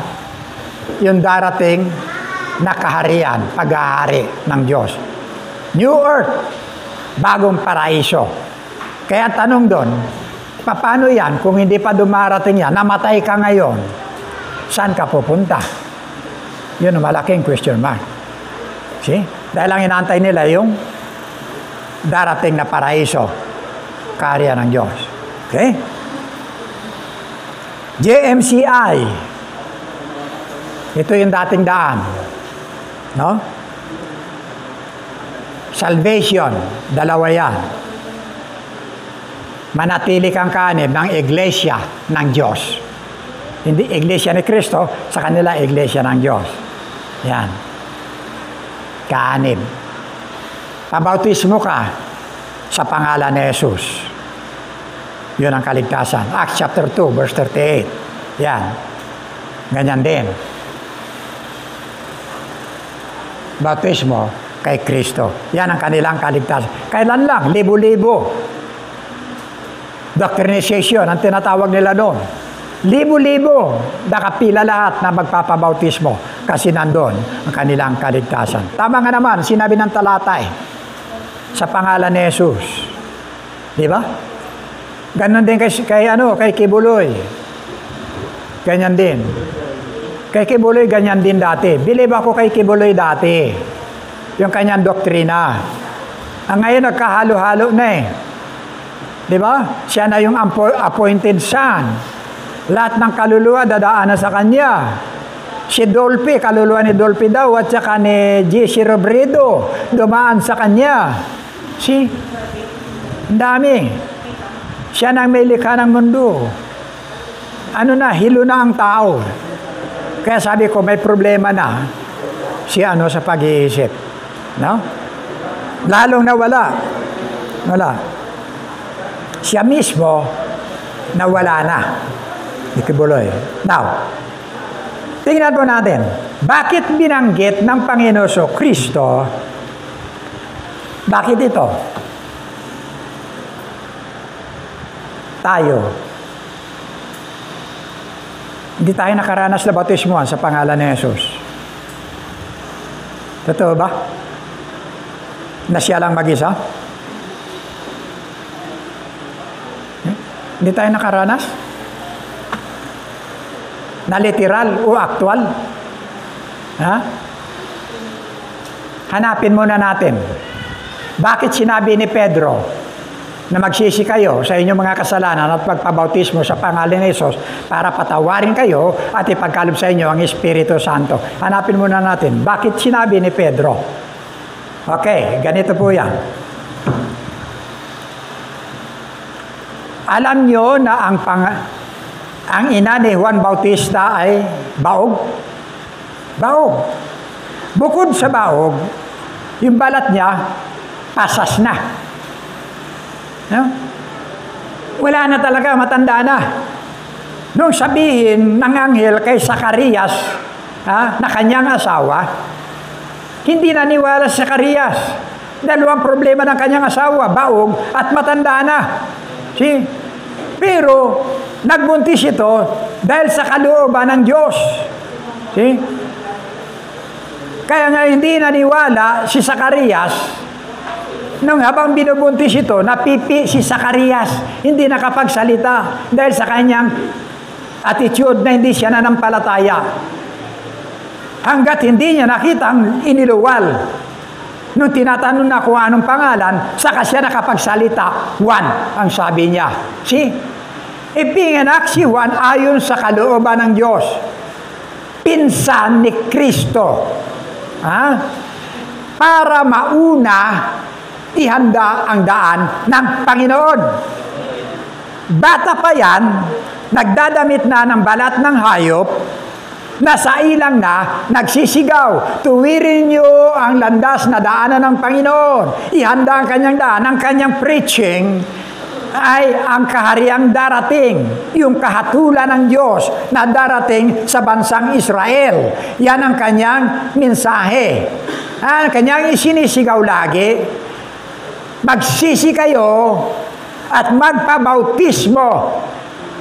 yung darating na kaharian, paghahari ng Diyos. New Earth, bagong paraiso. Kaya tanong doon, paano yan kung hindi pa dumarating yan, namatay ka ngayon, saan ka pupunta? Yun ang malaking question mark. See? Dahil ang inaantay nila yung darating na paraiso, kaharian ng Diyos. Okay? JMCI. Ito yung dating daan. No? Salvation, dalawa yan. Manatili kang kaanib ng iglesia ng Diyos. Hindi iglesia ni Kristo, sa kanila iglesia ng Diyos. Yan. Kaanib. Pabautismo ka sa pangalan ni Jesus. Yun ang kaligtasan. Acts chapter 2, verse 38. Yan. Ganyan din. Bautismo kay Kristo. Yan ang kanilang kaligtasan. Kailan lang? Libo-libo. Doctrinization, ang tinatawag nila doon. Libo-libo. Nakapila lahat na magpapabautismo. Kasi nandun ang kanilang kaligtasan. Tama nga naman, sinabi ng talata sa pangalan ni Jesus. Di ba? Ganon din kay Kibuloy. Ganyan din. Kay Kibuloy, ganyan din dati. Believe ako kay Kibuloy dati. Yung kanyang doktrina. Ang ngayon, nagkahalo-halo na Di ba? Siya na yung appointed son. Lahat ng kaluluwa dadaanan sa kanya. Si Dolphy, kaluluwa ni Dolphy daw, at saka ni J.C. Robredo, dumaan sa kanya. Ang dami. Siya nang may likha ng mundo. Hilo na ang tao. Kaya sabi ko, may problema na sa pag-iisip. No? Lalong nawala. Wala. Siya mismo, nawala na. Ikibuloy. Now, tingnan po natin, bakit binanggit ng Panginoon Kristo? Bakit ito? Tayo. Hindi tayo nakaranas na bautismuhan sa pangalan ni Jesus. Totoo ba? Na siya lang mag-isa? Hindi tayo nakaranas? Na literal o actual? Ha? Hanapin muna natin. Bakit sinabi ni Pedro na magsisi kayo sa inyong mga kasalanan at pagpabautismo sa pangalan ni Jesus para patawarin kayo at ipagkaloob sa inyo ang Espiritu Santo? Hanapin muna natin. Bakit sinabi ni Pedro? Okay, ganito po yan. Alam nyo na ang ina ni Juan Bautista ay baog. Baog. Bukod sa baog, yung balat niya, pasas na. No? Wala na talaga, matanda na. Nung sabihin ng anghel kay Zacarias, na kanyang asawa, hindi naniwala si Zacarias. Dalawang problema ng kanyang asawa, baog at matanda na. See? Pero, nagbuntis ito dahil sa kalooban ng Diyos. See? Kaya nga hindi naniwala si Zacarias, nung habang binubuntis ito, napipi si Zacarias, hindi nakapagsalita dahil sa kanyang attitude na hindi siya nanampalataya. Hanggat hindi niya nakita ang iniluwal. Nung tinatanong na kung anong pangalan, saka siya nakapagsalita, Juan, ang sabi niya. See? Ipinganak si Juan ayon sa kalooban ng Diyos. Pinsan ni Kristo. Para mauna, ihanda ang daan ng Panginoon. Bata pa yan, nagdadamit na ng balat ng hayop, nasa ilang na, nagsisigaw, tuwirin niyo ang landas na daanan ng Panginoon. Ihanda ang kanyang daan. Ang kanyang preaching ay ang kahariang darating, yung kahatulan ng Diyos na darating sa bansang Israel. Yan ang kanyang mensahe. Ang kanyang isinisigaw lagi, magsisi kayo at magpabautismo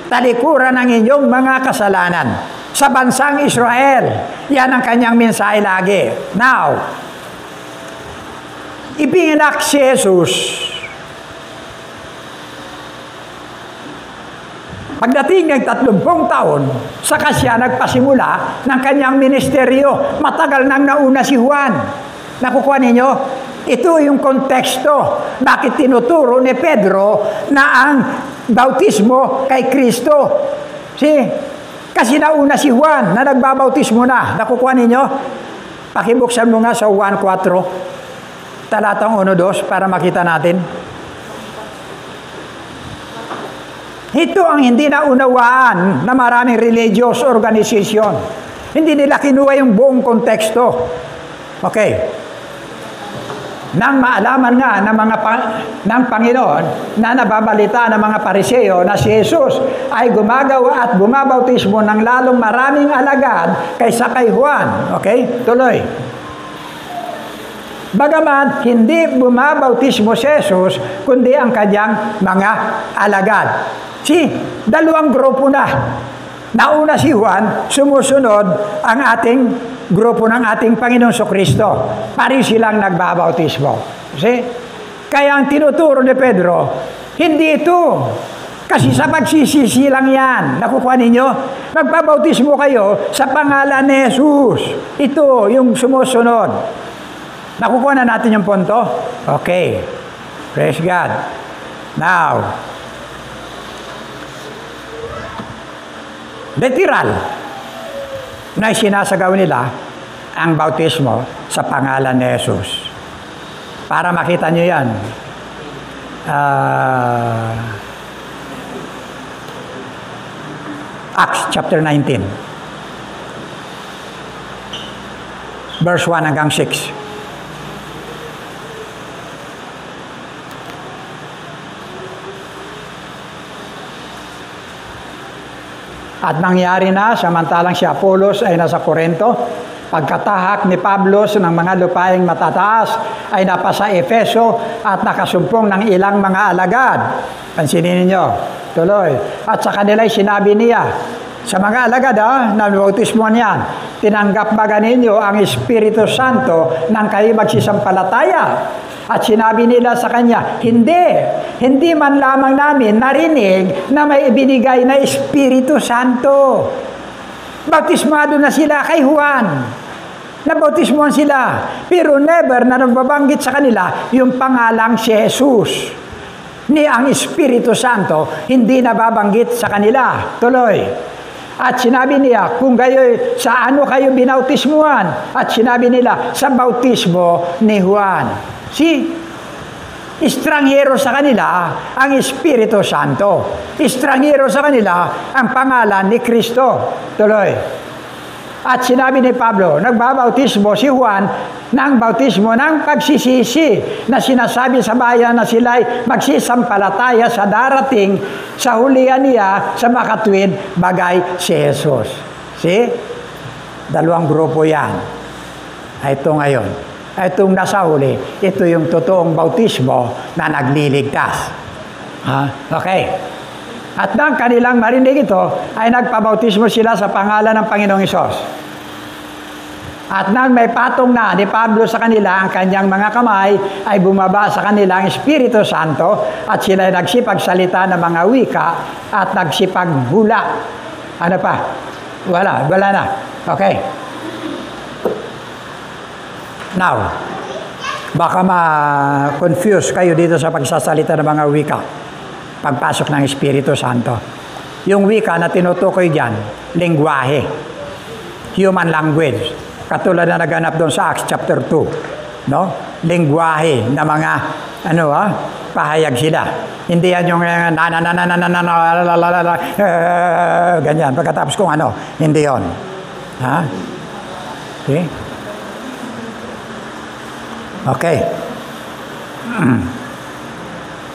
talikuran ng inyong mga kasalanan sa bansang Israel. Yan ang kanyang mensahe lagi. Now, ipinganak si Jesus. Pagdating ng 30 taon, saka siya nagpasimula ng kanyang ministeryo. Matagal nang nauna si Juan. Nakukuha ninyo? Ito yung konteksto. Bakit tinuturo ni Pedro na ang bautismo kay Kristo? Kasi nauna si Juan na nagbabautismo na. Nakukuha ninyo? Pakibuksan mo nga sa Juan 4, talatang 1-2 para makita natin. Ito ang hindi naunawaan na maraming religious organization. Hindi nila kinuha yung buong konteksto. Okay. Nang maalaman nga ng Panginoon na nababalita ng mga Pariseo na si Jesus ay gumagawa at bumabautismo ng lalong maraming alagad kaysa kay Juan. Okay? Tuloy. Bagaman hindi bumabautismo si Jesus, kundi ang kanyang mga alagad. Dalawang grupo na. Nauna si Juan, sumusunod ang ating grupo ng ating Panginoong Kristo. Pareho silang nagbabautismo. Kaya ang tinuturo ni Pedro, hindi ito. Kasi sa pagsisisi lang yan. Nakukuha ninyo? Magbabautismo kayo sa pangalan ni Jesus. Ito yung sumusunod. Nakukuha na natin yung punto? Okay. Praise God. Now, literal na sinasagaw nila ang bautismo sa pangalan ni Jesus. Para makita nyo yan, Acts chapter 19, verse 1 hanggang 6. At nangyari na, samantalang si Apolos ay nasa Corinto, pagkatahak ni Pablo ng mga lupaing matataas ay napasa Efeso at nakasumpong ng ilang mga alagad. Pansinin ninyo, tuloy. At sa kanila'y sinabi niya, sa mga alagad, na bautismo niyan, tinanggap ba ninyo ang Espiritu Santo nang kayo magsisampalataya? At sinabi nila sa kanya, hindi man lamang namin narinig na may ibinigay na Espiritu Santo. Bautismado na sila kay Juan. Nabautismohan sila. Pero never na nababanggit sa kanila yung pangalang si Jesus. Ni ang Espiritu Santo, hindi nababanggit sa kanila. Tuloy. At sinabi niya, kung kayo, sa ano kayo binautismuhan? At sinabi nila, sa bautismo ni Juan. Estranghero sa kanila ang Espiritu Santo. Estranghero sa kanila ang pangalan ni Kristo. Tuloy. At sinabi ni Pablo, nagbabautismo si Juan ng bautismo ng pagsisisi na sinasabi sa bayan na sila'y magsisampalataya sa darating sa hulihan niya sa makatuwid bagay si Jesus. Dalawang grupo yan. Ito ngayon. Itong nasa huli, ito yung totoong bautismo na nagliligtas. Okay. At nang kanilang marinig ito, ay nagpabautismo sila sa pangalan ng Panginoong Hesus. At nang may patong na ni Pablo sa kanila, ang kanyang mga kamay ay bumaba sa kanila ang Espiritu Santo at sila ay nagsipagsalita ng mga wika at nagsipaghula. Ano pa? Wala na. Okay. Now, baka ma-confuse kayo dito sa pagsasalita ng mga wika. Pagpasok ng Espiritu Santo. Yung wika na tinutukoy dyan, lengguwahe. Human language. Katulad na naganap doon sa Acts chapter 2. No? Lengguwahe na mga, pahayag sila. Hindi yan yung ganyan. Pagkatapos kung hindi yon. Okay? Okay.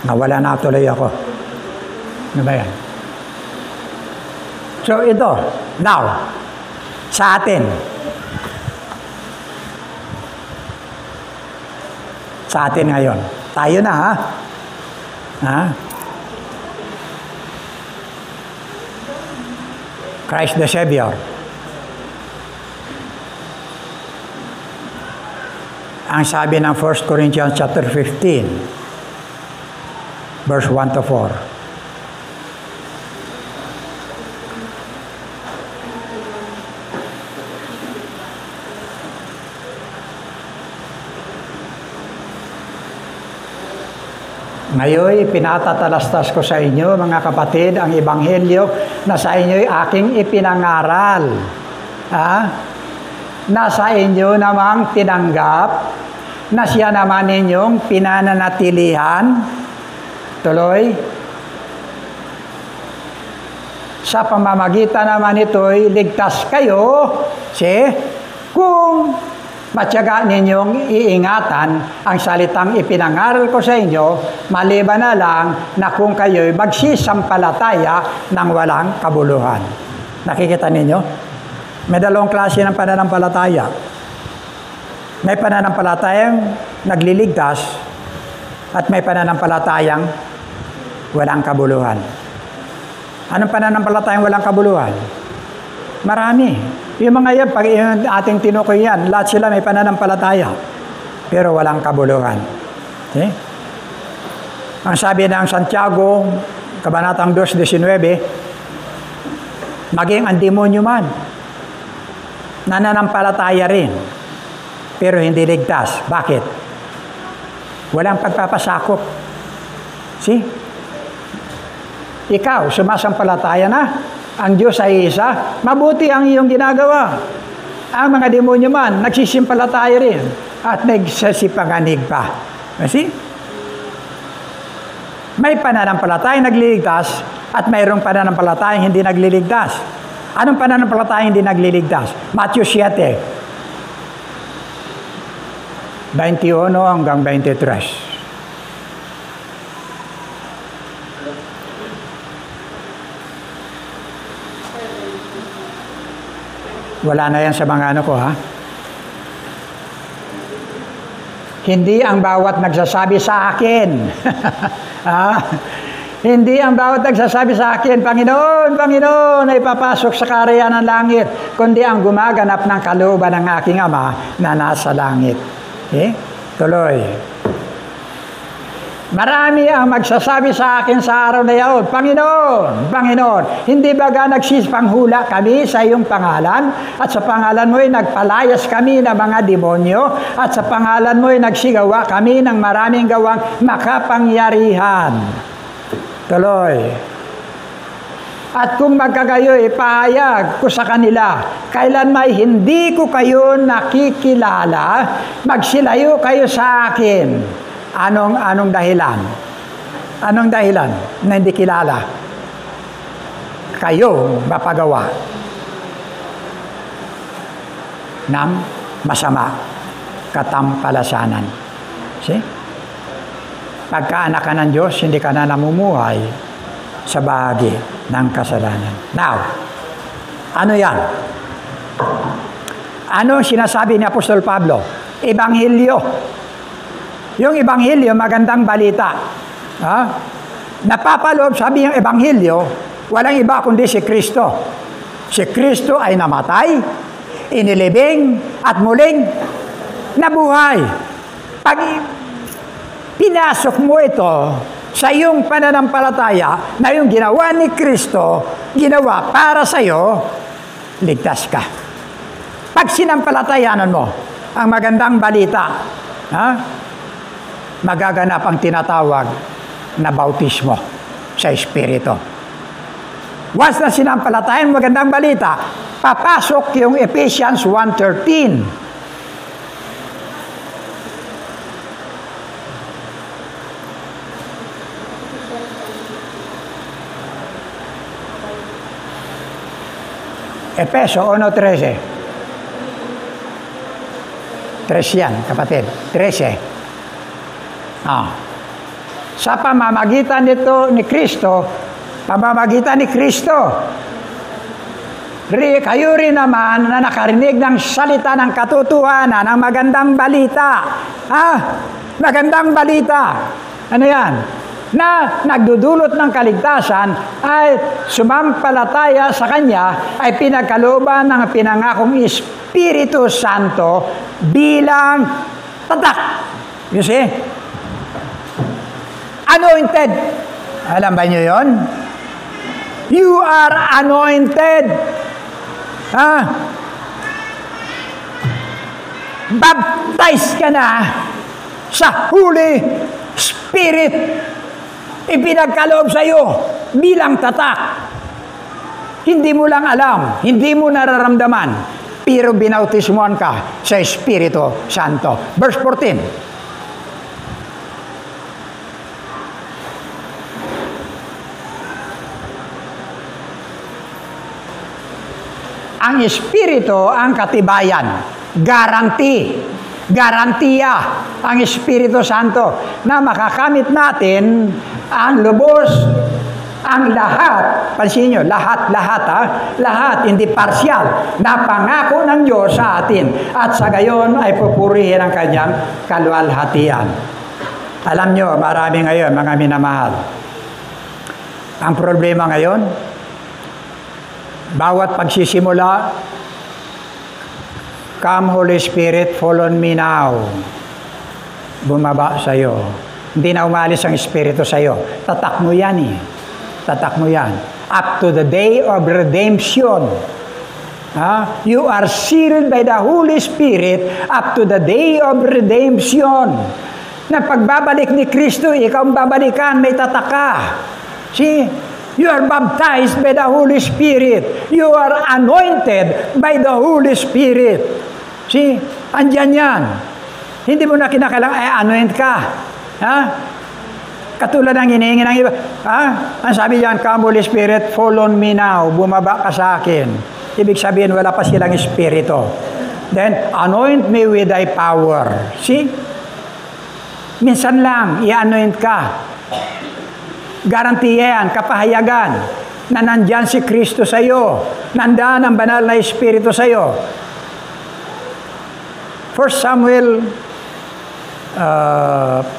Nawala na tuloy ako. Ano ba yan? So ito, now, sa atin. Sa atin ngayon. Tayo na, Christ the Savior. Ang sabi ng 1 Corinthians chapter 15, verse 1 to 4. Ngayon, pinatatalastas ko sa inyo, mga kapatid, ang ebanghelyo na sa inyo'y aking ipinangaral. Na sa inyo namang tinanggap, na siya naman ninyong pinananatilihan. Tuloy. Sa pamamagitan naman ito'y ligtas kayo, kung matyaga ninyong iingatan ang salitang ipinangaral ko sa inyo, maliban na lang na kung kayo'y magsisampalataya ng walang kabuluhan. Nakikita ninyo? May dalawang klase ng pananampalataya. May pananampalatayang nagliligtas at may pananampalatayang walang kabuluhan. Anong pananampalatayang walang kabuluhan? Marami. Yung mga yan, pag ating tinukoy yan, lahat sila may pananampalataya, pero walang kabuluhan. Okay? Ang sabi ng Santiago, Kabanatang 2:19, maging ang demonyo man, nananampalataya rin, pero hindi ligtas. Bakit? Walang pagpapasakop. See? Ikaw, sumasampalataya na, ang Diyos ay isa, mabuti ang iyong ginagawa. Ang mga demonyo man, nagsisimpalataya rin, at nagsasipanganig pa. See? May pananampalatayang nagliligtas, at mayroong pananampalatayang hindi nagliligtas. Anong pananampalatayang hindi nagliligtas? Matthew 7:21 hanggang 23. Wala na yan sa mga ko, Hindi ang bawat nagsasabi sa akin. Hindi ang bawat nagsasabi sa akin, Panginoon, Panginoon, ay papasok sa kaharian ng langit, kundi ang gumaganap ng kalooban ng aking Ama na nasa langit. Okay? Tuloy. Marami ang magsasabi sa akin sa araw na iyon, Panginoon, Panginoon, hindi ba nagsispanghula kami sa iyong pangalan? At sa pangalan mo'y nagpalayas kami ng mga demonyo? At sa pangalan mo'y nagsigawa kami ng maraming gawang makapangyarihan? Tuloy. At kung magkagayo, ipahayag ko sa kanila, kailan may hindi ko kayo nakikilala, magsilayo kayo sa akin. Anong dahilan? Anong dahilan na hindi kilala? Kayo mapagawa ng masama, katampalasanan. See? Pagkaanak ka ng Diyos, hindi ka na namumuhay sa bahagi ng kasalanan. Now, ano yan? Ano sinasabi ni Apostol Pablo? Ebanghelyo. Yung ebanghelyo, magandang balita. napapaloob, sabi ng Ebanghelyo, walang iba kundi si Kristo. Si Kristo ay namatay, inilibing, at muling nabuhay. Pag pinasok mo ito sa iyong pananampalataya na yung ginawa ni Kristo, ginawa para sa iyo, ligtas ka. Pag sinampalatayanan mo ang magandang balita, magaganap ang tinatawag na bautismo sa Espiritu. Once na sinampalatayan magandang balita, papasok yung Ephesians 1:13. Efeso 1:13. 13 yan, kapatid. 13. Sa pamamagitan nito ni Kristo, kayo rin naman na nakarinig ng salita ng katotohanan, ng magandang balita. Magandang balita. Ano yan? Na nagdudulot ng kaligtasan ay sumampalataya sa Kanya ay pinagkalooban ng pinangakong Espiritu Santo bilang tatak. You see? Anointed. Alam ba nyo yun? You are anointed. Baptized ka na sa Holy Spirit. Ipinagkaloob sa iyo bilang tatak. Hindi mo lang alam, hindi mo nararamdaman, pero binautismuhan ka sa Espiritu Santo. Verse 14. Ang Espiritu ang katibayan, garantiya ang Espiritu Santo na makakamit natin ang lubos, ang lahat, pansin nyo, lahat, hindi parsyal, na pangako ng Diyos sa atin at sa gayon ay pupurihin ang Kanyang kaluwalhatian. Alam nyo, marami ngayon, mga minamahal, ang problema ngayon, bawat pagsisimula, Come Holy Spirit, fall on me now. Bumaba sa'yo. Hindi na umalis ang Espiritu sa'yo. Tatak mo yan eh. Tatak mo yan. Up to the day of redemption. You are sealed by the Holy Spirit up to the day of redemption. Na pagbabalik ni Kristo, ikaw ang babalikan, may tatak ka. See? You are baptized by the Holy Spirit. You are anointed by the Holy Spirit. See? Andyan yan. Hindi mo na kinakailangan, anoint ka. Katulad ng hinihingi ng iba. Ang sabi yan, Come Holy Spirit, fall on me now. Bumaba ka sa akin. Ibig sabihin, wala pa silang Espiritu. Then, anoint me with thy power. See? Minsan lang, i-anoint ka. Garantiya yan, kapahayagan, na nandyan si Kristo sa iyo. Nandyan ang banal na Espiritu sa iyo. 1 Samuel,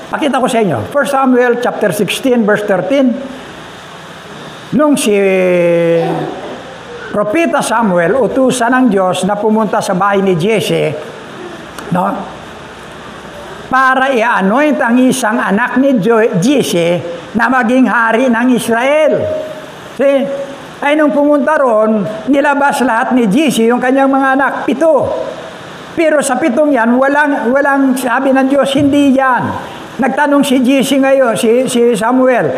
pakita ko sa inyo. 1 Samuel chapter 16, verse 13. Nung si Propeta Samuel, utusan ng Diyos na pumunta sa bahay ni Jesse, para i-anoint ang isang anak ni Jesse na maging hari ng Israel. See? Ay nung pumunta ron, nilabas lahat ni Jesse yung kanyang mga anak, 7. Pero sa 7 yan, walang sabi ng Diyos, hindi yan. Nagtanong si Jesse ngayon, si Samuel,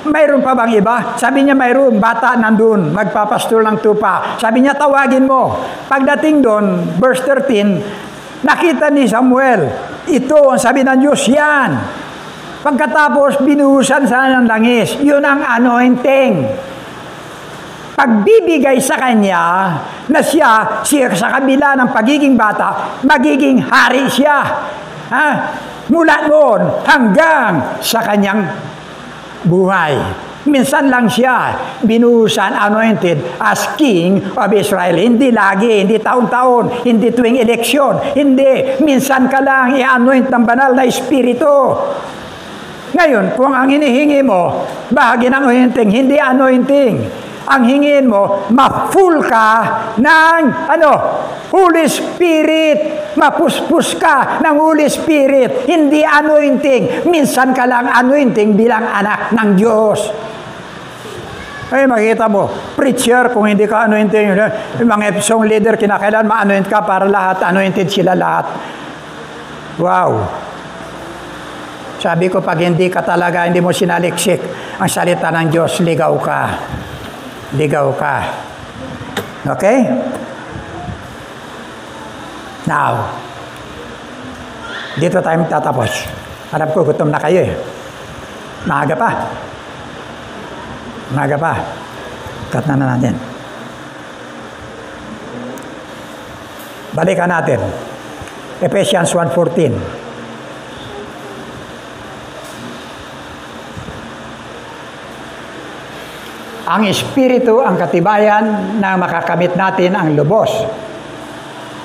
mayroon pa bang iba? Sabi niya, mayroon, bata nandun, magpapastol ng tupa. Sabi niya, tawagin mo. Pagdating doon, verse 13, nakita ni Samuel, ito ang sabi ng Diyos, yan. Pagkatapos, binuhusan sana ng langis. Yun ang anointing. Pagbibigay sa kanya na siya sa kabila ng pagiging bata, magiging hari siya. Mula noon hanggang sa kanyang buhay. Minsan lang siya binuhusan, anointed as King of Israel. Hindi lagi, hindi taon-taon, hindi tuwing eleksyon. Hindi, minsan ka lang i-anoint ng banal na Espiritu. Ngayon, kung ang hinihingi mo, bahagi ng anointing, hindi anointing. Ang hingin mo, ma-full ka ng Holy Spirit. Mapuspos ka ng Holy Spirit. Hindi anointing. Minsan ka lang anointing bilang anak ng Diyos. Ay, makita mo, preacher, kung hindi ka anointing, yung mga song leader, kinakailan ma-anoint ka para lahat, anointed sila lahat. Wow. Sabi ko, pag hindi ka talaga, hindi mo sinaliksik ang salita ng Diyos, ligaw ka. Ligaw ka. Okay? Now, dito tayo magtatapos. Alam ko, gutom na kayo eh. Maaga pa. Maaga pa. Cut na natin. Balikan natin. Ephesians 1:14. Ang Espiritu ang katibayan na makakamit natin ang lubos.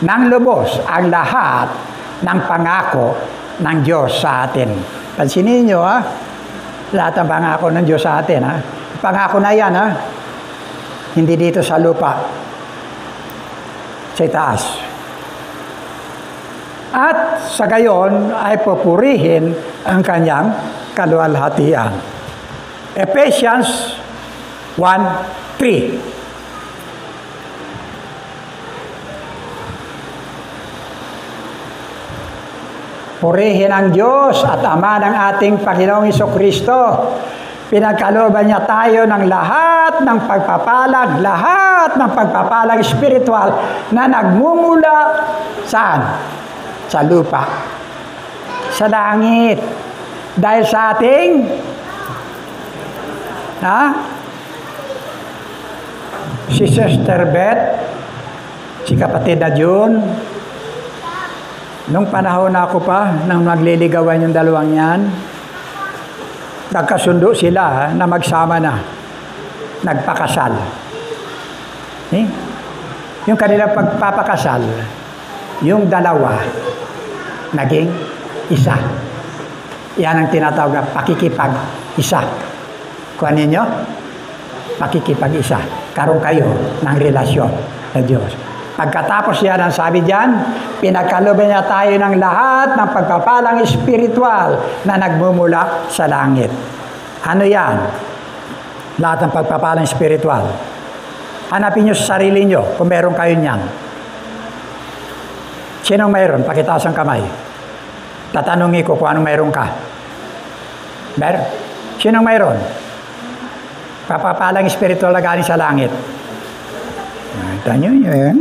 Nang lubos ang lahat ng pangako ng Diyos sa atin. Pansinin nyo, ha? Lahat ng pangako ng Diyos sa atin, ha? Pangako na yan, ha? Hindi dito sa lupa. Sa itaas. At sa gayon ay pupurihin ang kanyang kaluwalhatian. Ephesians 1:3. Purihin ang Diyos at Ama ng ating Panginoong Hesukristo. Pinagkalooban niya tayo ng lahat ng pagpapalang spiritual na nagmumula saan? Sa lupa. Sa langit. Dahil sa ating si Sister Beth, si kapatid na June, nung panahon na ako pa, nang magliligawan yung dalawang yan, nagkasundo sila na magsama na. Nagpakasal. Yung kanilang pagpapakasal, yung dalawa, naging isa. Yan ang tinatawag na pakikipag-isa. Kuha ninyo? Pakikipag-isa. Karoon kayo ng relasyon sa Diyos. Pagkatapos yan, ang sabi diyan, pinagkalooban niya tayo ng lahat ng pagpapalang espiritual na nagmumula sa langit. Ano yan? Lahat ng pagpapalang espiritual. Hanapin niyo sa sarili niyo kung meron kayo niyan. Sinong mayroon? Pakitaas ang kamay. Tatanungin ko kung anong mayroon ka. Meron? Sinong mayroon? Papapalang espiritual na galing sa langit. Nakita nyo yun.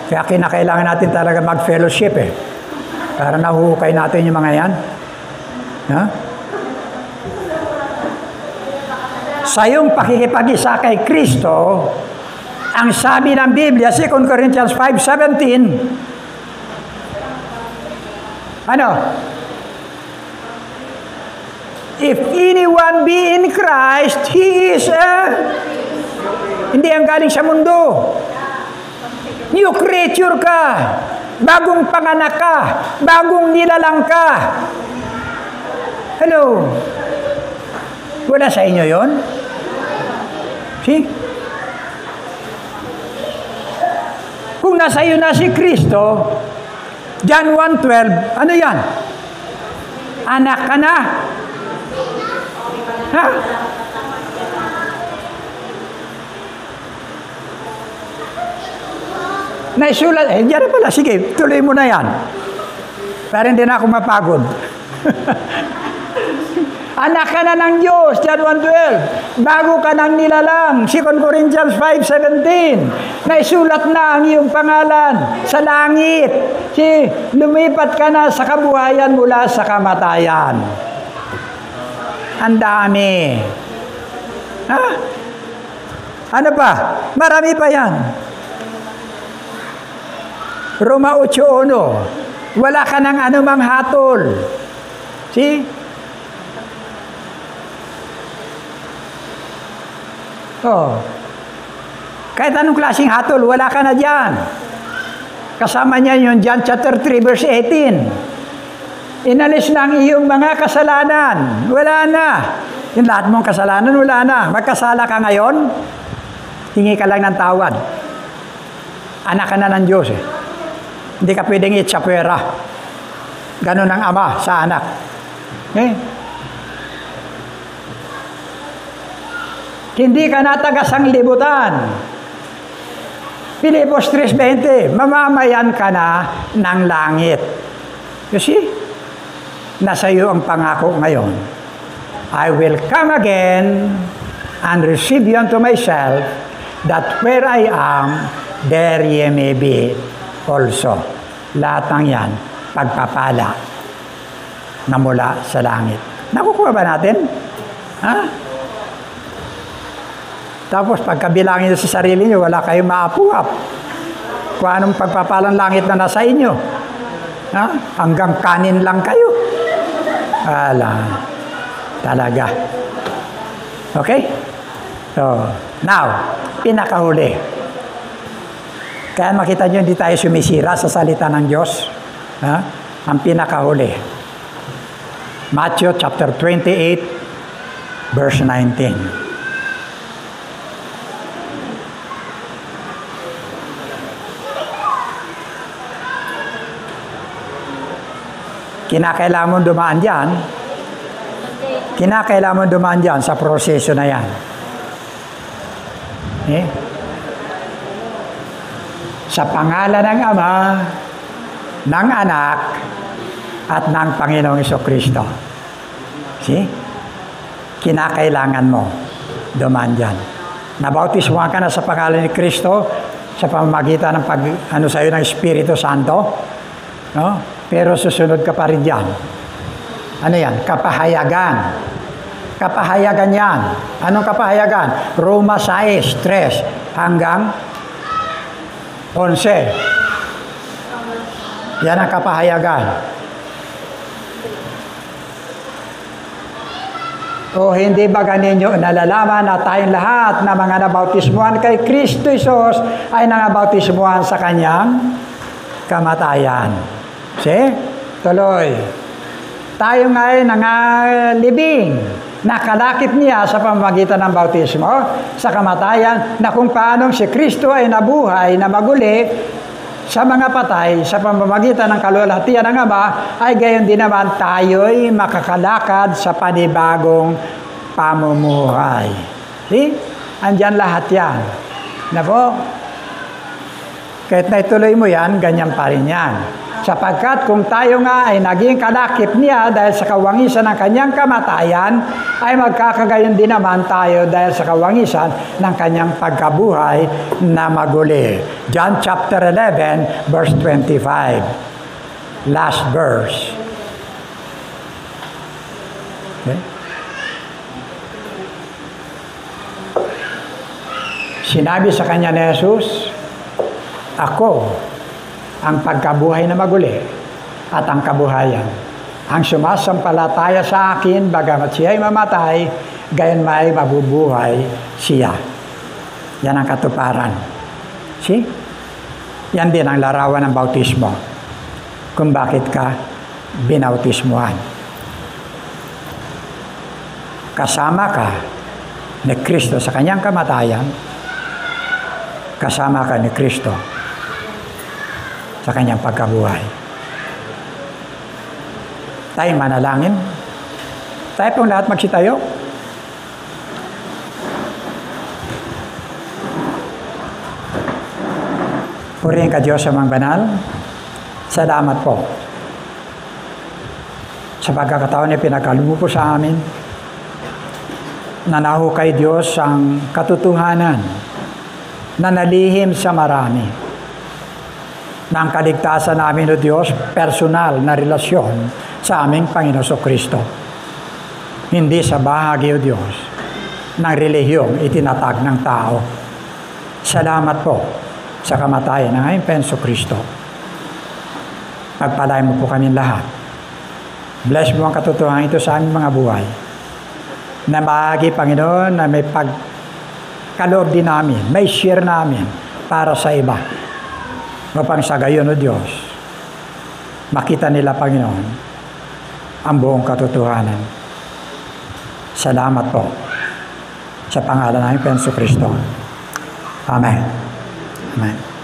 Kaya kinakailangan natin talaga mag-fellowship eh. Para nahuhukay natin yung mga yan. Ha? Sa iyong pakikipag-isa kay Kristo, ang sabi ng Biblia, 2 Corinthians 5:17, ano? If anyone be in Christ, he is hindi ang galing sa mundo. New creature ka. Bagong panganak ka. Bagong nilalang ka. Hello? Wala sa inyo yon? See? Kung nasa iyo na si Kristo, John 1:12, ano yan? Anak ka na. Ha? Naisulat, diyan na pala, sige, tuloy mo na yan. Para hindi na ako mapagod. Anak ka na ng Diyos, John 1:12. Bago ka nang nilalang, 2 Corinthians 5:17. Naisulat na ang iyong pangalan sa langit. Lumipat ka na sa kabuhayan mula sa kamatayan. Ang dami. Ha? Ano pa? Marami pa yan. Roma 8:1. Wala ka ng anumang hatol. See? Oh. Kahit anong klaseng hatol, wala ka na dyan. Kasama niya yung John chapter 3 verse 18. Inalis na ang iyong mga kasalanan. Wala na. Yung lahat mong kasalanan, wala na. Magkasala ka ngayon, hingi ka lang ng tawad. Anak ka na ng Diyos eh. Hindi ka pwedeng itsapwera. Ganun ang ama sa anak. Eh? Hindi ka na taga-sanglibutan. Pilipos 3:20, mamamayan ka na ng langit. You see? Nasa iyo ang pangako ngayon. I will come again and receive you unto myself, that where I am, there ye may be also. Lahat ng yan, pagpapala na mula sa langit. Nakukuha ba natin? Ha? Tapos pagkabilangin nyo sa sarili nyo, wala kayong maapuap. Kung anong pagpapalang langit na nasa inyo. Ha? Hanggang kanin lang kayo. Wala. Talaga. Okay? So, now, pinakahuli. Kaya makita nyo, hindi tayo sumisira sa salita ng Diyos. Ha? Ang pinakahuli. Matthew chapter 28, verse 19. Kinakailangan mo dumaan dyan. Kinakailangan mo dumaan dyan sa proseso na yan. Eh? Sa pangalan ng Ama, ng Anak, at ng Panginoong Jesucristo. See? Kinakailangan mo dumaan dyan. Nabautismuhan ka na sa pangalan ni Kristo sa pamamagitan ng ano sa'yo ng Espiritu Santo. No? Pero susunod ka pa rin dyan. Ano yan? Kapahayagan. Kapahayagan yan. Anong kapahayagan? Roma 6:3 hanggang 11. Yan ang kapahayagan. O hindi ba ganinyo nalalaman na tayong lahat na mga nabautismuhan kay Kristo Jesus ay nangabautismuhan sa kanyang kamatayan? See? Tuloy. Tayo nga ay nangalibing, nakalakip niya sa pamamagitan ng bautismo, sa kamatayan, na kung paanong si Kristo ay nabuhay na maguli sa mga patay, sa pamamagitan ng kaluwalhatian ng Ama, ay gayon din naman tayo'y makakalakad sa panibagong pamumuhay. See? Andyan lahat yan. Na po? Kahit na ituloy mo yan, ganyan pa rin yan. Sapagkat kung tayo nga ay naging kalakip niya dahil sa kawangisan ng kanyang kamatayan, ay magkakagayon din naman tayo dahil sa kawangisan ng kanyang pagkabuhay na maguli. John chapter 11, verse 25. Last verse. Okay. Sinabi sa kanya ni Jesus, ako ang pagkabuhay na maguli at ang kabuhayan. Ang sumasampalataya sa akin, bagamat siya ay mamatay, gayon may mabubuhay siya. Yan ang katuparan. See? Yan din ang larawan ng bautismo. Kung bakit ka binautismuhan. Kasama ka ni Kristo sa kanyang kamatayan, kasama ka ni Kristo sa kanyang pagkabuhay. Tayo manalangin. Tayo pong lahat magsitayo. Purihin ka Diyos sa mga banal. Salamat po sa pagkakataon na pinagkaloob po sa amin. Nanahukay Diyos ang katotohanan na nalihim sa marami. Ng kaligtasan namin o Diyos, personal na relasyon sa aming Panginoon Kristo. Hindi sa bahagi o Diyos ng relihiyong itinatag ng tao. Salamat po sa kamatayan ng aming Panginoon Kristo. Pagpalain mo po kami lahat. Bless mo ang katotohanan ito sa aming mga buhay. Na bahagi, Panginoon, na may pagkaloob din namin, may share namin para sa iba. Upang sa gayon, O Diyos, makita nila, Panginoon, ang buong katotohanan. Salamat po sa pangalan ng Hesus Kristo. Amen. Amen.